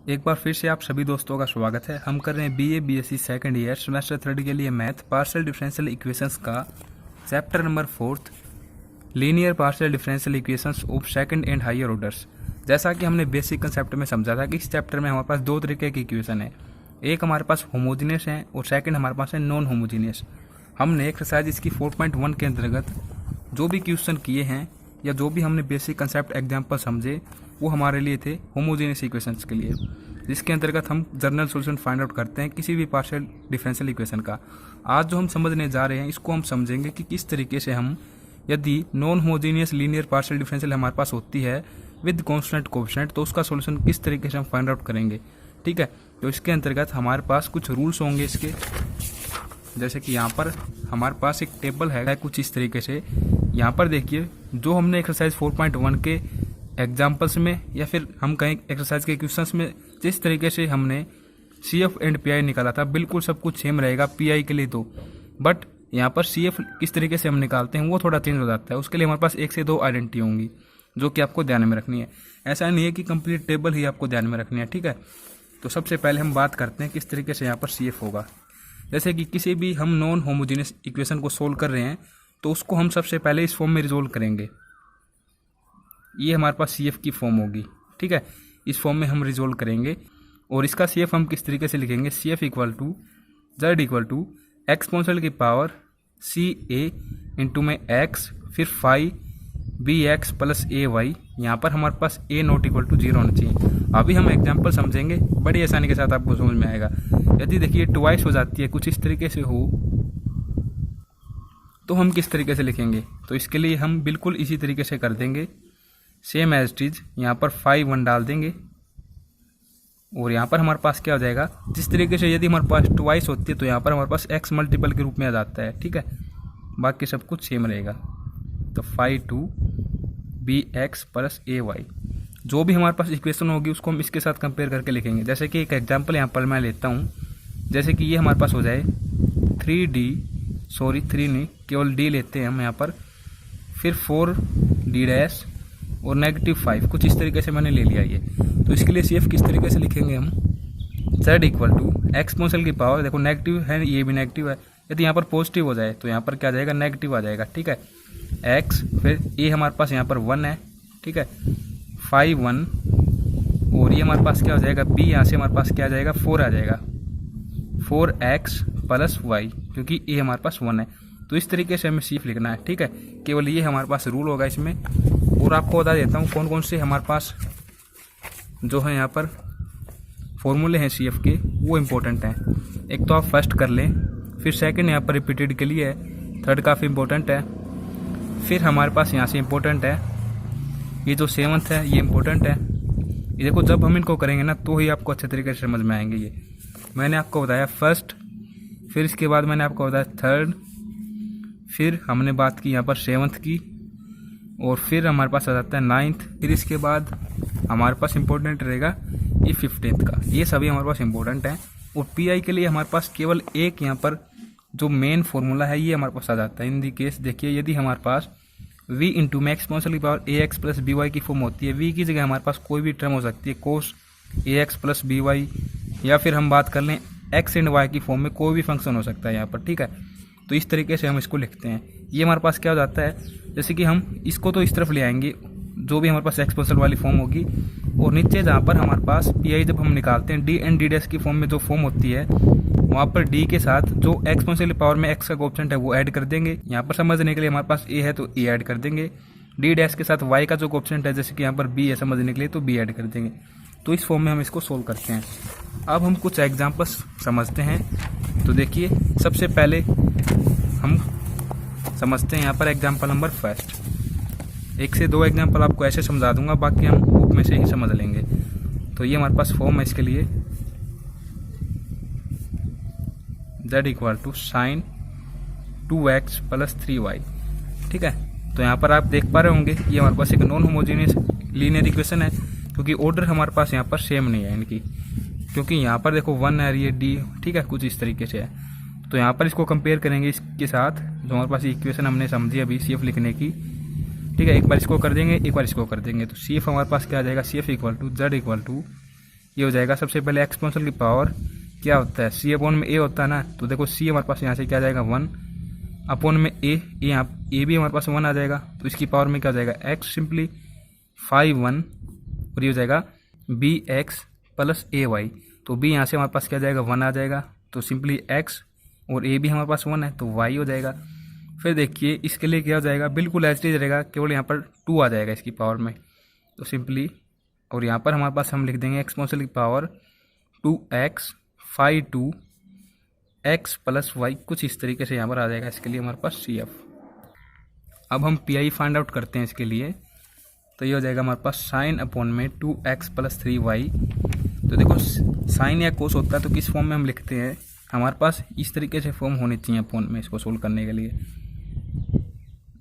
एक बार फिर से आप सभी दोस्तों का स्वागत है। हम कर रहे हैं BA BSc second year semester 3 के लिए मैथ पार्शियल डिफरेंशियल इक्वेशंस का chapter number 4 linear partial differential equations of second and higher orders. जैसा कि हमने बेसिक कंसेप्ट में समझा था कि इस चैप्टर में हमारे पास दो तरीके की इक्वेशन है, एक हमारे पास होमोजीनियस है और सेकंड हमारे पास है नॉन होमोजीनियस। हमने एक्सरसाइज इसकी 4.1 के अंतर्गत जो भी क्वेश्चन किए हैं या जो भी हमने बेसिक कंसेप्ट एग्जाम्पल समझे वो हमारे लिए थे होमोजीनियस इक्वेशंस के लिए, जिसके अंतर्गत हम जनरल सॉल्यूशन फाइंड आउट करते हैं किसी भी पार्शियल डिफरेंशियल इक्वेशन का। आज जो हम समझने जा रहे हैं इसको हम समझेंगे कि किस तरीके से हम, यदि non homogeneous linear partial differential हमारे पास होती है विद कॉन्स्टेंट कोएफिशिएंट, तो उसका सॉल्यूशन किस तरीके से हम फाइंड आउट करेंगे। ठीक है, तो इसके अंतर्गत हमारे पास कुछ रूल्स होंगे इसके, जैसे कि यहाँ पर हमारे पास एक टेबल है कुछ इस तरीके से। यहाँ पर देखिए जो हमने एक्सरसाइज 4.1 के एग्जाम्पल्स में या फिर हम कहें एक्सरसाइज के क्वेश्चंस में जिस तरीके से हमने CF एंड PI निकाला था बिल्कुल सब कुछ सेम रहेगा PI के लिए तो, बट यहाँ पर CF किस तरीके से हम निकालते हैं वो थोड़ा चेंज हो जाता है। उसके लिए हमारे पास 1 से 2 आइडेंटिटी होंगी जो कि आपको ध्यान में रखनी है। ऐसा नहीं है कि कंप्लीट टेबल ही आपको ध्यान में रखनी है। ठीक है, तो सबसे पहले हम बात करते हैं किस तरीके से यहाँ पर CF होगा। जैसे कि किसी भी हम नॉन होमोजीनियस इक्वेशन को सोल्व कर रहे हैं तो उसको हम सबसे पहले इस फॉर्म में रिजोल्व करेंगे। ये हमारे पास CF की फॉर्म होगी। ठीक है, इस फॉर्म में हम रिजोल्व करेंगे और इसका CF हम किस तरीके से लिखेंगे, CF equal to Z equal to exponential की पावर CA इंटू में X फिर फाई BX प्लस AY। यहाँ पर हमारे पास A नॉट इक्वल टू 0 होना चाहिए। अभी हम एग्जाम्पल समझेंगे, बड़ी आसानी के साथ आपको समझ में आएगा। यदि देखिए ट्वाइस हो जाती है कुछ इस तरीके से हो तो हम किस तरीके से लिखेंगे, तो इसके लिए हम बिल्कुल इसी तरीके से कर देंगे, सेम एज इट इज। यहाँ पर 5 1 डाल देंगे और यहाँ पर हमारे पास क्या हो जाएगा, जिस तरीके से यदि हमारे पास ट्वाइस होती है तो यहाँ पर हमारे पास x मल्टीपल के रूप में आ जाता है। ठीक है, बाकी सब कुछ सेम रहेगा। तो 5 2 BX प्लस AY जो भी हमारे पास इक्वेशन होगी उसको हम इसके साथ कंपेयर करके लिखेंगे। जैसे कि एक एग्जाम्पल यहाँ पर मैं लेता हूँ, जैसे कि ये हमारे पास हो जाए 3 नहीं केवल D लेते हैं हम यहाँ पर, फिर 4D डैश और -5 कुछ इस तरीके से मैंने ले लिया ये। तो इसके लिए CF किस तरीके से लिखेंगे हम, Z इक्वल टू एक्सपोनेंशियल की पावर, देखो नेगेटिव है ये भी नेगेटिव है, यदि यहाँ पर पॉजिटिव हो जाए तो यहाँ पर क्या आ जाएगा, नेगेटिव आ जाएगा। ठीक है, X फिर A हमारे पास यहाँ पर 1 है। ठीक है, 5 1 और ये हमारे पास क्या हो जाएगा, B यहाँ से हमारे पास क्या आ जाएगा, 4 आ जाएगा, 4X प्लस Y क्योंकि A हमारे पास 1 है। तो इस तरीके से हमें CF लिखना है। ठीक है, केवल ये हमारे पास रूल होगा इसमें। और आपको बता देता हूँ कौन कौन से हमारे पास जो है यहाँ पर फॉर्मूले हैं CF के, वो इम्पोर्टेंट हैं। एक तो आप फर्स्ट कर लें, फिर सेकंड यहाँ पर रिपीटेड के लिए है, थर्ड काफ़ी इम्पोर्टेंट है, फिर हमारे पास यहाँ से इम्पोर्टेंट है ये जो 7th है, ये इम्पोर्टेंट है। ये देखो जब हम इनको करेंगे ना तो ही आपको अच्छे तरीके से समझ में आएंगे। ये मैंने आपको बताया फर्स्ट, फिर इसके बाद मैंने आपको बताया थर्ड, फिर हमने बात की यहाँ पर 7th की, और फिर हमारे पास आ जाता है 9th, फिर इसके बाद हमारे पास इम्पोर्टेंट रहेगा ये 15th का। ये सभी हमारे पास इम्पोर्टेंट हैं। और PI के लिए हमारे पास केवल एक यहाँ पर जो मेन फॉर्मूला है ये हमारे पास आ जाता है। इन दी केस देखिए यदि हमारे पास V इंटू में एक्सपोनेंशियल की पावर AX प्लस BY की फॉर्म होती है, V की जगह हमारे पास कोई भी टर्म हो सकती है, कोस AX प्लस BY, या फिर हम बात कर लें X एंड Y की फॉर्म में कोई भी फंक्शन हो सकता है यहाँ पर। ठीक है, तो इस तरीके से हम इसको लिखते हैं। ये हमारे पास क्या हो जाता है, जैसे कि हम इसको तो इस तरफ ले आएंगे जो भी हमारे पास एक्सपोनेंशियल वाली फॉर्म होगी, और नीचे जहाँ पर हमारे पास PI जब हम निकालते हैं D एंड D डैश की फॉर्म में जो फॉर्म होती है वहाँ पर D के साथ जो एक्सपोनेंशियल पावर में X का कोएफिशिएंट है वो ऐड कर देंगे। यहाँ पर समझने के लिए हमारे पास A है तो A ऐड कर देंगे, D डैश के साथ Y का जो कोएफिशिएंट है जैसे कि यहाँ पर B है समझने के लिए तो B ऐड कर देंगे। तो इस फॉर्म में हम इसको सोल्व करते हैं। अब हम कुछ एग्जाम्पल्स समझते हैं। तो देखिए सबसे पहले हम समझते हैं यहाँ पर एग्जाम्पल नंबर फर्स्ट। 1 से 2 एग्जाम्पल आपको ऐसे समझा दूंगा, बाकी हम बुक में से ही समझ लेंगे। तो ये हमारे पास फॉर्म है इसके लिए, Z equal to sine 2X plus 3Y। ठीक है, तो यहाँ पर आप देख पा रहे होंगे ये हमारे पास एक नॉन होमोजीनियस लीनियर इक्वेशन है, क्योंकि ऑर्डर हमारे पास यहाँ पर सेम नहीं है इनकी, क्योंकि यहाँ पर देखो 1 है ये D। ठीक है, कुछ इस तरीके से है। तो यहाँ पर इसको कंपेयर करेंगे इसके साथ जो हमारे पास इक्वेशन हमने समझी अभी CF लिखने की। ठीक है, एक बार इसको कर देंगे, एक बार इसको कर देंगे, तो CF हमारे पास क्या आ जाएगा, CF equal to Z equal to ये हो जाएगा सबसे पहले एक्सपोनेंशियल की पावर क्या होता है, सी अपॉन में ए होता है ना, तो देखो सी हमारे पास यहाँ से क्या आ जाएगा 1 अपॉन में ए, यहाँ ए भी हमारे पास 1 आ जाएगा, तो इसकी पावर में क्या हो जाएगा एक्स सिंपली 5 1, और ये हो जाएगा बी एक्स प्लस ए वाई, तो बी यहाँ से हमारे पास क्या आ जाएगा 1 आ जाएगा, तो सिंपली एक्स और ए भी हमारे पास 1 है तो वाई हो जाएगा। फिर देखिए इसके लिए क्या हो जाएगा, बिल्कुल एज इट इज रहेगा, केवल यहाँ पर 2 आ जाएगा इसकी पावर में, तो सिंपली और यहाँ पर हमारे पास हम लिख देंगे एक्सपोनेंशियल की power 2x 5 2x plus Y, कुछ इस तरीके से यहाँ पर आ जाएगा। इसके लिए हमारे पास CF। अब हम PI फाइंड आउट करते हैं इसके लिए, तो ये हो जाएगा हमारे पास साइन अपॉन में 2x प्लस 3y। तो देखो साइन या कोस होता है तो किस फॉर्म में हम लिखते हैं, हमारे पास इस तरीके से फॉर्म होनी चाहिए अपॉन में, इसको सोल्व करने के लिए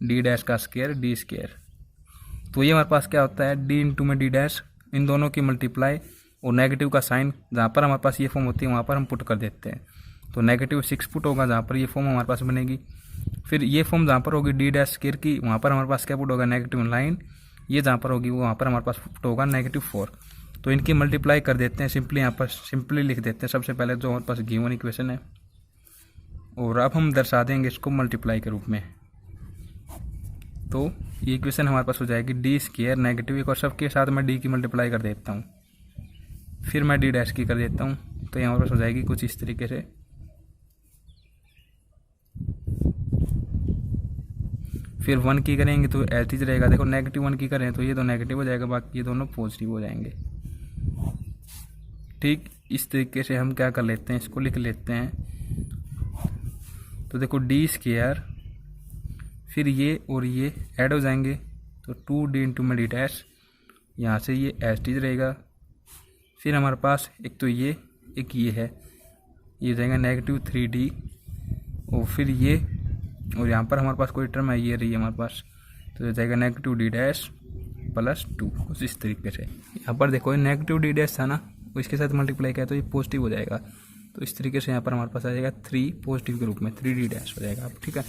डी डैश का स्क्वायर डी स्क्वायर। तो ये हमारे पास क्या होता है डी इंटू में डी डैश, इन दोनों की मल्टीप्लाई और नेगेटिव का साइन, जहाँ पर हमारे पास ये फॉर्म होती है वहाँ पर हम पुट कर देते हैं, तो -6 पुट होगा जहाँ पर ये फॉर्म हमारे पास बनेगी। फिर ये फॉर्म जहाँ पर होगी डी डैश स्क्वायर की, वहाँ पर हमारे पास क्या पुट होगा -9, ये जहाँ पर होगी वहाँ पर हमारे पास पुट होगा -4। तो इनकी मल्टीप्लाई कर देते हैं, सिंपली यहाँ पर सिंपली लिख देते हैं सबसे पहले जो हमारे पास गिवन इक्वेशन है, और अब हम दर्शा देंगे इसको मल्टीप्लाई के रूप में। तो ये इक्वेशन हमारे पास हो जाएगी डी स्क्वायर नेगेटिव एक, और सबके साथ मैं डी की मल्टीप्लाई कर देता हूँ, फिर मैं डी डैश की कर देता हूँ, तो ये हमारे पास हो जाएगी कुछ इस तरीके से। फिर 1 की करेंगे तो एज इज रहेगा, देखो -1 की करें तो ये तो नेगेटिव हो जाएगा, बाकी ये दोनों पॉजिटिव हो जाएंगे। ठीक इस तरीके से हम क्या कर लेते हैं, इसको लिख लेते हैं। तो देखो डी स्क्वायर, फिर ये और ये ऐड हो जाएंगे, तो 2d इंटू में डी डैश, यहाँ से ये एज इज रहेगा। फिर हमारे पास एक तो ये एक ये है, ये जाएगा -3d, और फिर ये और यहाँ पर हमारे पास कोई टर्म है ये रही है हमारे पास, तो ये जाएगा -d डैश प्लस 2, कुछ इस तरीके से। यहाँ पर देखो -d डैश था ना, तो इसके साथ मल्टीप्लाई किया तो ये पॉजिटिव हो जाएगा, तो इस तरीके से यहाँ पर हमारे पास आ जाएगा 3 पॉजिटिव के रूप में 3d डैश हो जाएगा। ठीक है,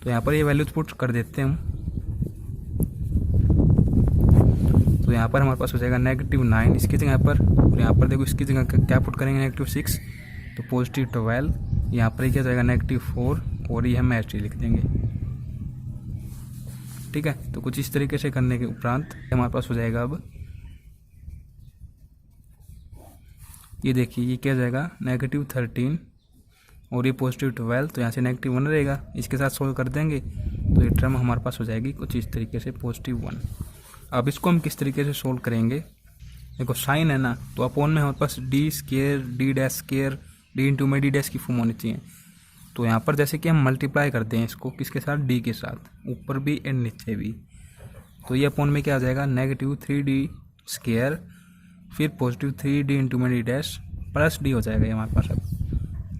तो यहाँ पर ये वैल्यूज पुट कर देते हैं हम, तो यहाँ पर हमारे पास हो जाएगा -9 इसकी जगह पर, और यहाँ पर देखो इसकी जगह क्या पुट करेंगे -6, तो +12, यहाँ पर क्या जाएगा -4, और ये हम एच लिख देंगे। ठीक है, तो कुछ इस तरीके से करने के उपरांत हमारे पास हो जाएगा, अब ये देखिए ये क्या जाएगा -13 और ये +12, तो यहाँ से -1 रहेगा, इसके साथ सोल्व कर देंगे तो ये टर्म हमारे पास हो जाएगी कुछ इस तरीके से +1। अब इसको हम किस तरीके से सोल्व करेंगे, देखो साइन है ना, तो अपॉन में हमारे पास D square D dash square D into में डी डैश की फॉर्म होनी चाहिए। तो यहाँ पर जैसे कि हम मल्टीप्लाई करते हैं इसको किसके साथ, डी के साथ, ऊपर भी एंड नीचे भी, तो ये अपॉन में क्या आ जाएगा -3d स्क्वायर, फिर +3d इंटू में डी डैश प्लस डी हो जाएगा ये हमारे पास। अब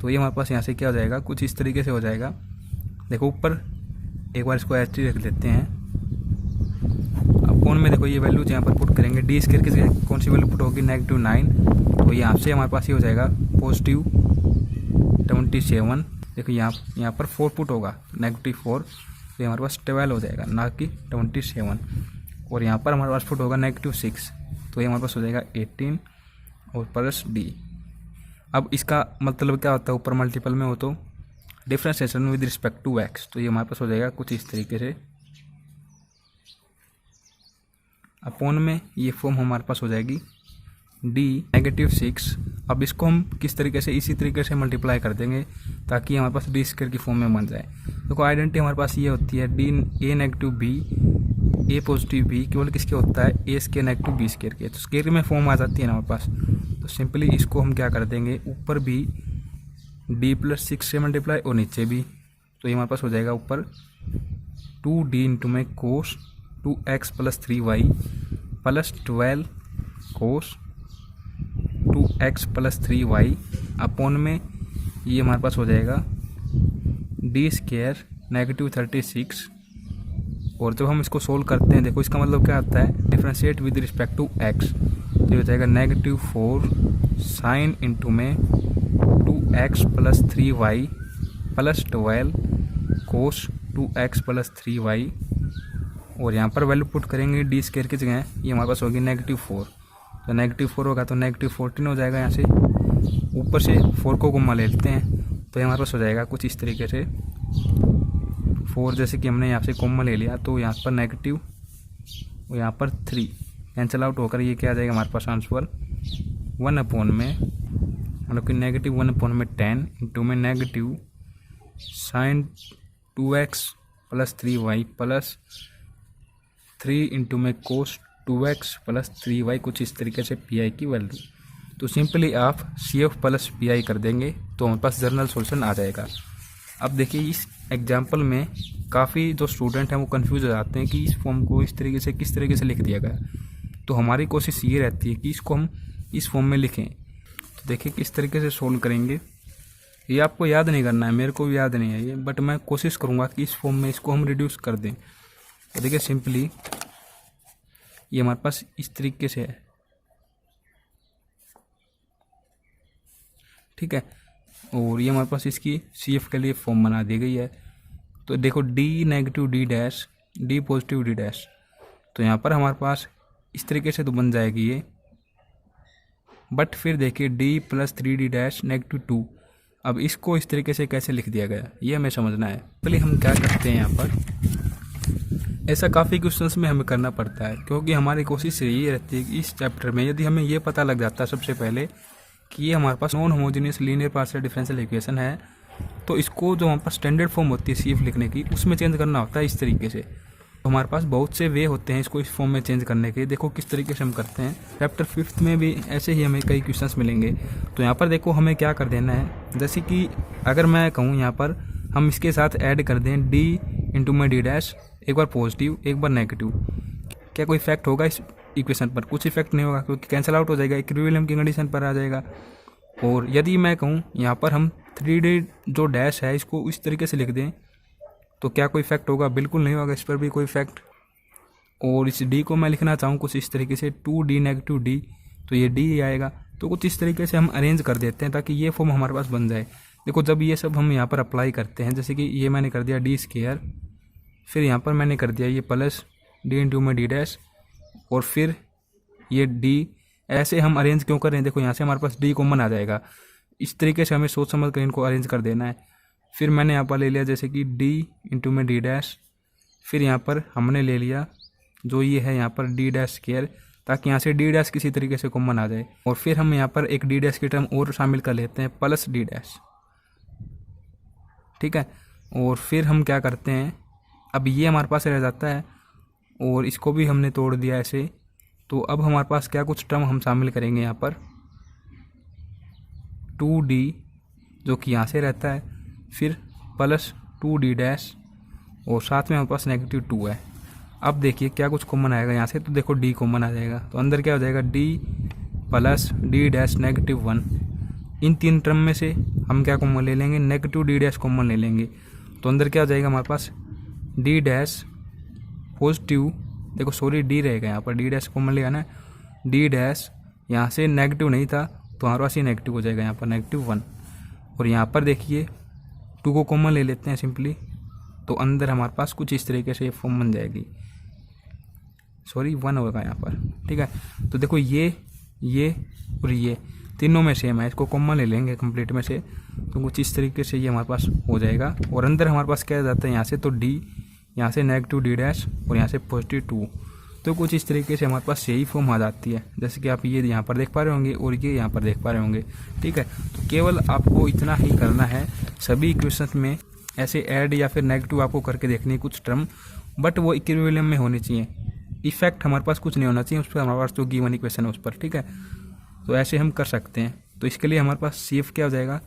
तो ये हमारे पास यहाँ से क्या हो जाएगा, कुछ इस तरीके से हो जाएगा। देखो ऊपर एक बार इसको एच रख लेते हैं, अपॉन में देखो ये वैल्यू यहाँ पर पुट करेंगे, डी स्क्वायर की जगह कौन सी वैल्यू पुट होगी -9, तो यहाँ से हमारे पास ये हो जाएगा +27। देखो यहाँ पर 4 पुट होगा -4, तो हमारे पास 12 हो जाएगा ना कि 27, और यहाँ पर हमारे पास पुट होगा -6, तो ये हमारे पास हो जाएगा 18 और प्लस डी। अब इसका मतलब क्या होता है, ऊपर मल्टीपल में हो तो differentiation with respect to x, तो ये हमारे पास हो जाएगा कुछ इस तरीके से। अपॉन में ये फॉर्म हमारे पास हो जाएगी डी -6। अब इसको हम किस तरीके से, इसी तरीके से मल्टीप्लाई कर देंगे ताकि हमारे पास डी स्क्वायर की फॉर्म में बन जाए। देखो आइडेंटिटी हमारे पास ये होती है d a negative b a positive b, केवल किसके होता है a square negative b square के, तो स्क्वायर में फॉर्म आ जाती है ना हमारे पास। तो सिंपली इसको हम क्या कर देंगे, ऊपर भी d+6 से मल्टीप्लाई और नीचे भी, तो ये हमारे पास हो जाएगा ऊपर 2d इंटू में कोस 2x प्लस 3y प्लस 12 कोस 2x प्लस 3y अपॉन में ये हमारे पास हो जाएगा डी स्क्वायर -36। और जब हम इसको सोल्व करते हैं, देखो इसका मतलब क्या आता है, differentiate with respect to x, तो ये हो जाएगा -4 साइन इंटू में 2x प्लस 3y प्लस 12 कोस 2x प्लस 3y, और यहाँ पर वैल्यू पुट करेंगे डी स्क्वायर की जगह, ये हमारे पास होगी -4, तो -4 होगा तो -14 हो जाएगा। यहाँ से ऊपर से 4 को कॉमा ले लेते हैं तो हमारे पास हो जाएगा कुछ इस तरीके से 4, जैसे कि हमने यहाँ से कॉमा ले लिया तो यहाँ पर नेगेटिव और यहाँ पर 3 कैंसिल आउट होकर ये क्या आ जाएगा हमारे पास आंसर 1/, मतलब कि -1/10 इंटू में negative sin 2x plus 3y plus 3 into में cos 2x प्लस 3y, कुछ इस तरीके से पी की वैल्यू। तो सिंपली आप CF प्लस पी कर देंगे तो हमारे पास जनरल सॉल्यूशन आ जाएगा। अब देखिए इस एग्जाम्पल में काफ़ी जो स्टूडेंट हैं वो कंफ्यूज हो जाते हैं कि इस फॉर्म को इस तरीके से किस तरीके से लिख दिया गया। तो हमारी कोशिश ये रहती है कि इसको हम इस फॉर्म में लिखें। तो देखिए किस तरीके से सोल्व करेंगे, ये आपको याद नहीं करना है, मेरे को भी याद नहीं है ये, बट मैं कोशिश करूँगा कि इस फॉर्म में इसको हम रिड्यूस कर दें। तो देखिए सिंपली ये हमारे पास इस तरीके से है, ठीक है, और ये हमारे पास इसकी CF के लिए फॉर्म बना दी गई है। तो देखो D negative D dash, D positive D dash, तो यहाँ पर हमारे पास इस तरीके से तो बन जाएगी ये, बट फिर देखिए D plus 3D dash negative 2, अब इसको इस तरीके से कैसे लिख दिया गया ये हमें समझना है। पहले हम क्या करते हैं, यहाँ पर ऐसा काफ़ी क्वेश्चंस में हमें करना पड़ता है, क्योंकि हमारी कोशिश ये रहती है कि इस चैप्टर में यदि हमें ये पता लग जाता है सबसे पहले कि ये हमारे पास non homogeneous linear partial differential equation है, तो इसको जो हमारे पास स्टैंडर्ड फॉर्म होती है CF लिखने की उसमें चेंज करना होता है इस तरीके से। तो हमारे पास बहुत से वे होते हैं इसको इस फॉर्म में चेंज करने के। देखो किस तरीके से हम करते हैं, चैप्टर 5 में भी ऐसे ही हमें कई क्वेश्चंस मिलेंगे। तो यहाँ पर देखो हमें क्या कर देना है, जैसे कि अगर मैं कहूँ यहाँ पर हम इसके साथ ऐड कर दें D इंटू में D डैश, एक बार पॉजिटिव एक बार नेगेटिव, क्या कोई इफेक्ट होगा इस इक्वेशन पर? कुछ इफेक्ट नहीं होगा, क्योंकि कैंसिल आउट हो जाएगा, इक्विलिब्रियम की कंडीशन पर आ जाएगा। और यदि मैं कहूँ यहाँ पर हम 3D जो डैश है इसको इस तरीके से लिख दें तो क्या कोई इफेक्ट होगा? बिल्कुल नहीं होगा, इस पर भी कोई इफेक्ट। और इस D को मैं लिखना चाहूँ कुछ इस तरीके से 2D नेगेटिव D, तो ये D ही आएगा। तो कुछ इस तरीके से हम अरेंज कर देते हैं ताकि ये फॉर्म हमारे पास बन जाए। देखो जब ये सब हम यहाँ पर अप्लाई करते हैं, जैसे कि ये मैंने कर दिया D², फिर यहाँ पर मैंने कर दिया ये प्लस D इंटू में D डैश, और फिर ये D, ऐसे हम अरेंज क्यों कर रहे हैं? देखो यहाँ से हमारे पास D कॉमन आ जाएगा, इस तरीके से हमें सोच समझ कर इनको अरेंज कर देना है। फिर मैंने यहाँ पर ले लिया जैसे कि D इंटू में D डैश, फिर यहाँ पर हमने ले लिया जो ये है यहाँ पर D डैश², ताकि यहाँ से D डैश किसी तरीके से कॉमन आ जाए। और फिर हम यहाँ पर एक D डैश की टर्म और शामिल कर लेते हैं प्लस D डैश, ठीक है। और फिर हम क्या करते हैं, अब ये हमारे पास रह जाता है और इसको भी हमने तोड़ दिया ऐसे। तो अब हमारे पास क्या कुछ टर्म हम शामिल करेंगे यहाँ पर 2D जो कि यहाँ से रहता है, फिर प्लस 2D डैश, और साथ में हमारे पास नेगेटिव 2 है। अब देखिए क्या कुछ कॉमन आएगा यहाँ से, तो देखो D कॉमन आ जाएगा, तो अंदर क्या हो जाएगा D plus D dash negative 1। इन तीन टर्म में से हम क्या कॉमन ले लेंगे, नेगेटिव D डैश कॉमन ले लेंगे, तो अंदर क्या हो जाएगा हमारे पास D डैश पॉजिटिव, देखो सॉरी D रहेगा यहाँ पर, D डैश कॉमन लिया ना, D डैश यहाँ से नेगेटिव नहीं था तो हमारे पास ये नेगेटिव हो जाएगा यहाँ पर -1। और यहाँ पर देखिए 2 को कॉमन ले लेते हैं सिंपली, तो अंदर हमारे पास कुछ इस तरीके से फॉर्म बन जाएगी, सॉरी 1 होगा यहाँ पर, ठीक है। तो देखो ये और ये तीनों में सेम है, इसको कॉमन ले लेंगे कंप्लीट में से, तो कुछ इस तरीके से ये हमारे पास हो जाएगा। और अंदर हमारे पास क्या जाता है यहाँ से, तो D, यहाँ से नेगेटिव D डैश और यहाँ से पॉजिटिव 2, तो कुछ इस तरीके से हमारे पास यही फॉर्म आ जाती है, जैसे कि आप ये यहाँ पर देख पा रहे होंगे और ये यहाँ पर देख पा रहे होंगे, ठीक है। तो केवल आपको इतना ही करना है, सभी इक्वेशन में ऐसे ऐड या फिर नेगेटिव आपको करके देखनी है कुछ टर्म, बट वो इक्विलिब्रियम में होनी चाहिए, इफेक्ट हमारे पास कुछ नहीं होना चाहिए उस पर, हमारे पास जो गिवन इक्वेशन है उस पर, ठीक है। तो ऐसे हम कर सकते हैं। तो इसके लिए हमारे पास CF क्या हो जाएगा,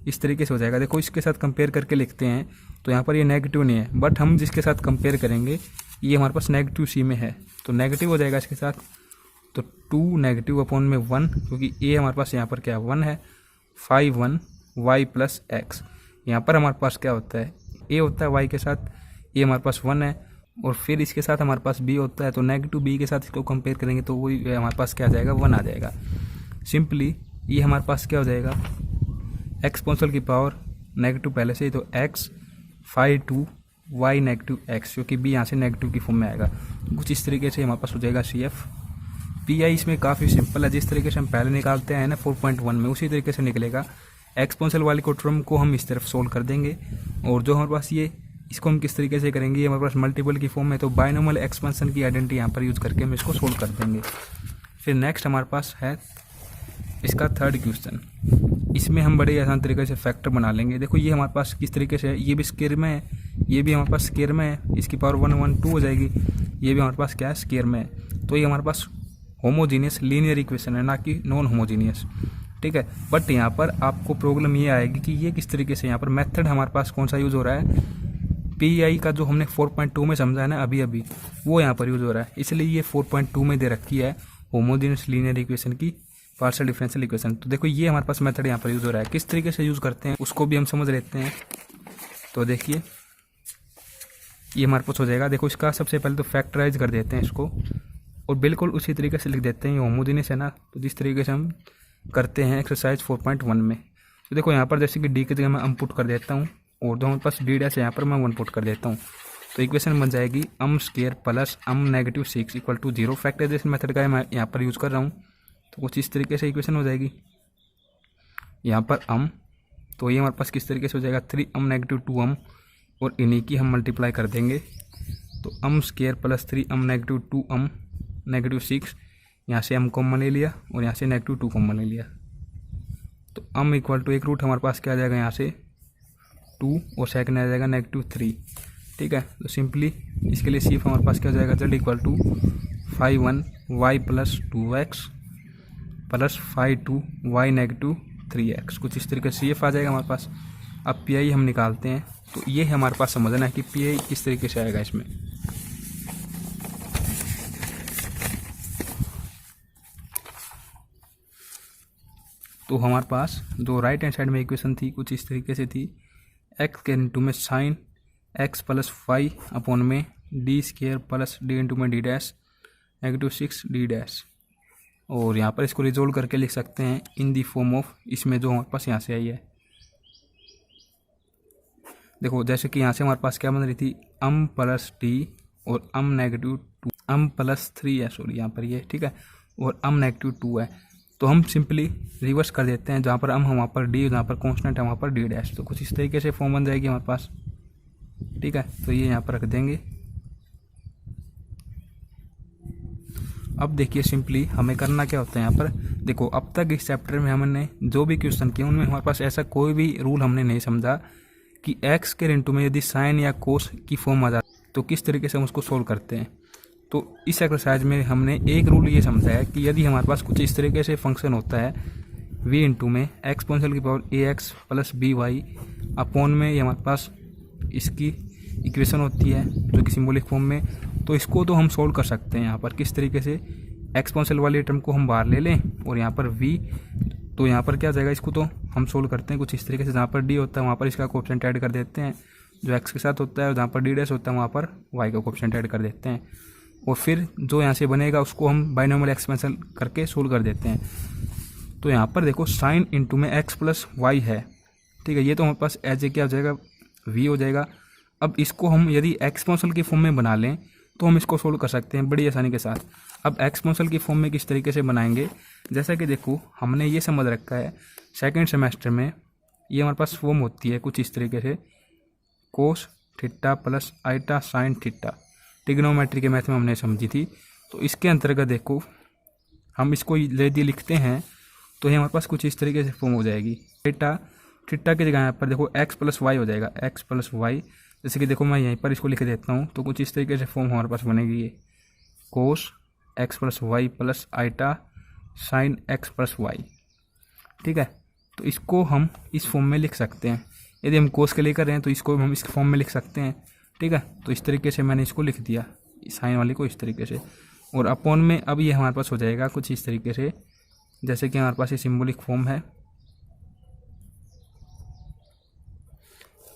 इस तरीके से हो जाएगा। देखो इसके साथ कंपेयर करके लिखते हैं तो यहाँ पर ये नेगेटिव नहीं है, बट हम जिसके साथ कंपेयर करेंगे ये हमारे पास नेगेटिव C में है, तो नेगेटिव हो जाएगा इसके साथ, तो 2 नेगेटिव अपॉन में 1, क्योंकि A हमारे पास यहाँ पर क्या 1 है, 5 1 y प्लस x। यहाँ पर हमारे पास क्या होता है, A होता है y के साथ, A हमारे पास 1 है, और फिर इसके साथ हमारे पास B होता है, तो नेगेटिव B के साथ इसको कंपेयर करेंगे तो वही हमारे पास क्या आ जाएगा, 1 आ जाएगा। सिंपली ये हमारे पास क्या हो जाएगा, एक्सपोनेंशियल की पावर नेगेटिव पहले से ही, तो x 5 2 y नेगेटिव x, क्योंकि B यहाँ से नेगेटिव की फॉर्म में आएगा। कुछ इस तरीके से हमारे पास हो जाएगा CF पी आई इसमें काफ़ी सिंपल है, जिस तरीके से हम पहले निकालते हैं ना 4.1 में, उसी तरीके से निकलेगा। एक्सपोनेंशियल वाली को टर्म को हम इस तरफ सोल्व कर देंगे, और जो हमारे पास ये इसको हम किस तरीके से करेंगे, ये हमारे पास मल्टीपल की फॉर्म है, तो बायनोमियल एक्सपेंशन की आइडेंटिटी यहाँ पर यूज़ करके हम इसको सोल्व कर देंगे। फिर नेक्स्ट हमारे पास है इसका थर्ड क्वेश्चन। इसमें हम बड़े आसान तरीके से फैक्टर बना लेंगे। देखो ये हमारे पास किस तरीके से है, ये भी स्क्वायर में है, ये भी हमारे पास स्क्वायर में है, इसकी पावर 1 1 2 हो जाएगी, ये भी हमारे पास क्या है, स्क्वायर में है। तो ये हमारे पास होमोजीनियस लीनियर इक्वेशन है, ना कि नॉन होमोजीनियस, ठीक है। बट यहाँ पर आपको प्रॉब्लम ये आएगी कि ये किस तरीके से, यहाँ पर मेथड हमारे पास कौन सा यूज़ हो रहा है, पी आई का जो हमने 4.2 में समझा है ना अभी अभी, वो यहाँ पर यूज़ हो रहा है, इसलिए ये 4.2 में दे रखी है होमोजीनियस लीनियर इक्वेशन की पार्शियल डिफरेंशियल इक्वेशन। तो देखो ये हमारे पास मेथड यहाँ पर यूज़ हो रहा है, किस तरीके से यूज़ करते हैं उसको भी हम समझ लेते हैं। तो देखिए ये हमारे पास हो जाएगा, देखो इसका सबसे पहले तो फैक्टराइज कर देते हैं इसको, और बिल्कुल उसी तरीके से लिख देते हैं, ये होमोजीनियस है ना, तो जिस तरीके से हम करते हैं एक्सरसाइज 4.1 में। तो देखो यहाँ पर जैसे कि डी की जगह मैं पुट कर देता हूँ, और जो हमारे पास डी डैश है यहाँ पर मैं 1 पुट कर देता हूँ, तो इक्वेशन बन जाएगी square plus -6 equal to 0। Factorisation method का मैं यहाँ पर यूज़ कर रहा हूँ, तो कुछ इस तरीके से इक्वेशन हो जाएगी। यहाँ पर तो ये हमारे पास किस तरीके से हो जाएगा, 3 -2 और इन्हीं की हम मल्टीप्लाई कर देंगे, तो स्क्वायर प्लस 3 -2 -6, यहाँ से कॉमन ले लिया और यहाँ से -2 कॉमन ले लिया, तो इक्वल टू एक रूट हमारे पास क्या आ जाएगा यहाँ से 2 और सेकंड आ जाएगा -3, ठीक है। तो सिंपली इसके लिए सिर्फ हमारे पास क्या हो जाएगा, z equal to 5 y plus 2x plus 5 y -3x, कुछ इस तरीके से ये आ जाएगा हमारे पास। अब पी आई हम निकालते हैं, तो ये हमारे पास समझना है कि पी आई किस तरीके से आएगा इसमें। तो हमारे पास जो राइट हैंड साइड में इक्वेशन थी कुछ इस तरीके से थी, x के इंटू में साइन x प्लस 5 अपॉन में D square plus D into में डी डैश -6 डी डैश, और यहाँ पर इसको रिजोल्व करके लिख सकते हैं इन दी फॉर्म ऑफ, इसमें जो हमारे पास यहाँ से आई है। देखो जैसे कि यहाँ से हमारे पास क्या बन रही थी, प्लस टी और -2 प्लस 3 है, सॉरी यहाँ पर ये, ठीक है, और -2 है। तो हम सिंपली रिवर्स कर देते हैं, जहाँ पर है वहाँ पर डी, जहाँ पर कांस्टेंट है वहाँ पर डी डैश, तो कुछ इस तरीके से फॉर्म बन जाएगी हमारे पास, ठीक है। तो ये यहाँ पर रख देंगे। अब देखिए सिंपली हमें करना क्या होता है यहाँ पर, देखो अब तक इस चैप्टर में हमने जो भी क्वेश्चन किए उनमें हमारे पास ऐसा कोई भी रूल हमने नहीं समझा कि एक्स के इंटू में यदि साइन या कोस की फॉर्म आ जाती तो किस तरीके से हम उसको सोल्व करते हैं। तो इस एक्सरसाइज में हमने एक रूल ये समझा है कि यदि हमारे पास कुछ इस तरीके से फंक्शन होता है v इंटू में एक्सपोनेंशियल की power ax plus by upon में, ये हमारे पास इसकी इक्वेशन होती है जो कि सिंबॉलिक फॉर्म में, तो इसको तो हम सोल्व कर सकते हैं यहाँ पर किस तरीके से, एक्सपोनेंशियल वाली टर्म को हम बाहर ले लें और यहाँ पर v, तो यहाँ पर क्या जाएगा, इसको तो हम सोल्व करते हैं कुछ इस तरीके से, जहाँ पर d होता है वहाँ पर इसका कोएफिशिएंट ऐड कर देते हैं, जो x के साथ होता है, जहाँ पर d डैश होता है वहाँ पर y का कोएफिशिएंट ऐड कर देते हैं, और फिर जो यहाँ से बनेगा उसको हम बाइनोमियल एक्सपेंशन करके सोल्व कर देते हैं। तो यहाँ पर देखो साइन इंटू में x प्लस वाई है, ठीक है, ये तो हमारे पास एज ए क्या हो जाएगा, v हो जाएगा। अब इसको हम यदि एक्सपोनेंशियल की फॉर्म में बना लें तो हम इसको सोल्व कर सकते हैं बड़ी आसानी के साथ। अब एक्सपोनेंशियल की फॉर्म में किस तरीके से बनाएंगे, जैसा कि देखो हमने ये समझ रखा है सेकेंड सेमेस्टर में, ये हमारे पास फॉर्म होती है कुछ इस तरीके से, cos theta plus iota sine theta, trigonometry के मैथ में हमने समझी थी। तो इसके अंतर्गत देखो हम इसको यदि लिखते हैं तो ये हमारे पास कुछ इस तरीके से फॉर्म हो जाएगी, थीटा की जगह यहाँ पर देखो x प्लस वाई हो जाएगा, x प्लस वाई, जैसे कि देखो मैं यहीं पर इसको लिख देता हूँ, तो कुछ इस तरीके से फॉर्म हमारे पास बनेगी, ये cos x plus y plus iota sine x plus y, ठीक है। तो इसको हम इस फॉर्म में लिख सकते हैं, यदि हम कोस के लिए कर रहे हैं तो इसको हम इस फॉर्म में लिख सकते हैं, ठीक है। तो इस तरीके से मैंने इसको लिख दिया साइन वाली को इस तरीके से, और अपॉन में अब ये हमारे पास हो जाएगा कुछ इस तरीके से, जैसे कि हमारे पास ये सिंबॉलिक फॉर्म है।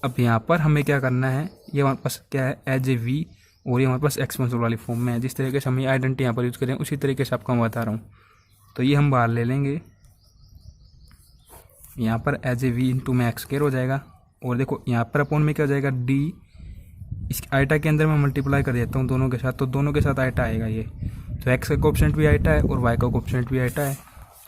अब यहाँ पर हमें क्या करना है, ये हमारे पास क्या है एज ए वी, और ये हमारे पास एक्सपोनेंशियल वाली फॉर्म में है, जिस तरीके से हम ये आइडेंटिटी यहाँ पर यूज़ करें उसी तरीके से आपको मैं बता रहा हूँ। तो ये हम बाहर ले लेंगे, यहाँ पर एज ए वी इंटू में एक्स स्क्वायर हो जाएगा, और देखो यहाँ पर अपॉन में क्या हो जाएगा डी, इस आइटा के अंदर मैं मल्टीप्लाई कर देता हूँ दोनों के साथ, तो दोनों के साथ आइटा आएगा ये, तो एक्स का कोएफिशिएंट भी आइटा है और वाई का कोएफिशिएंट भी आइटा है,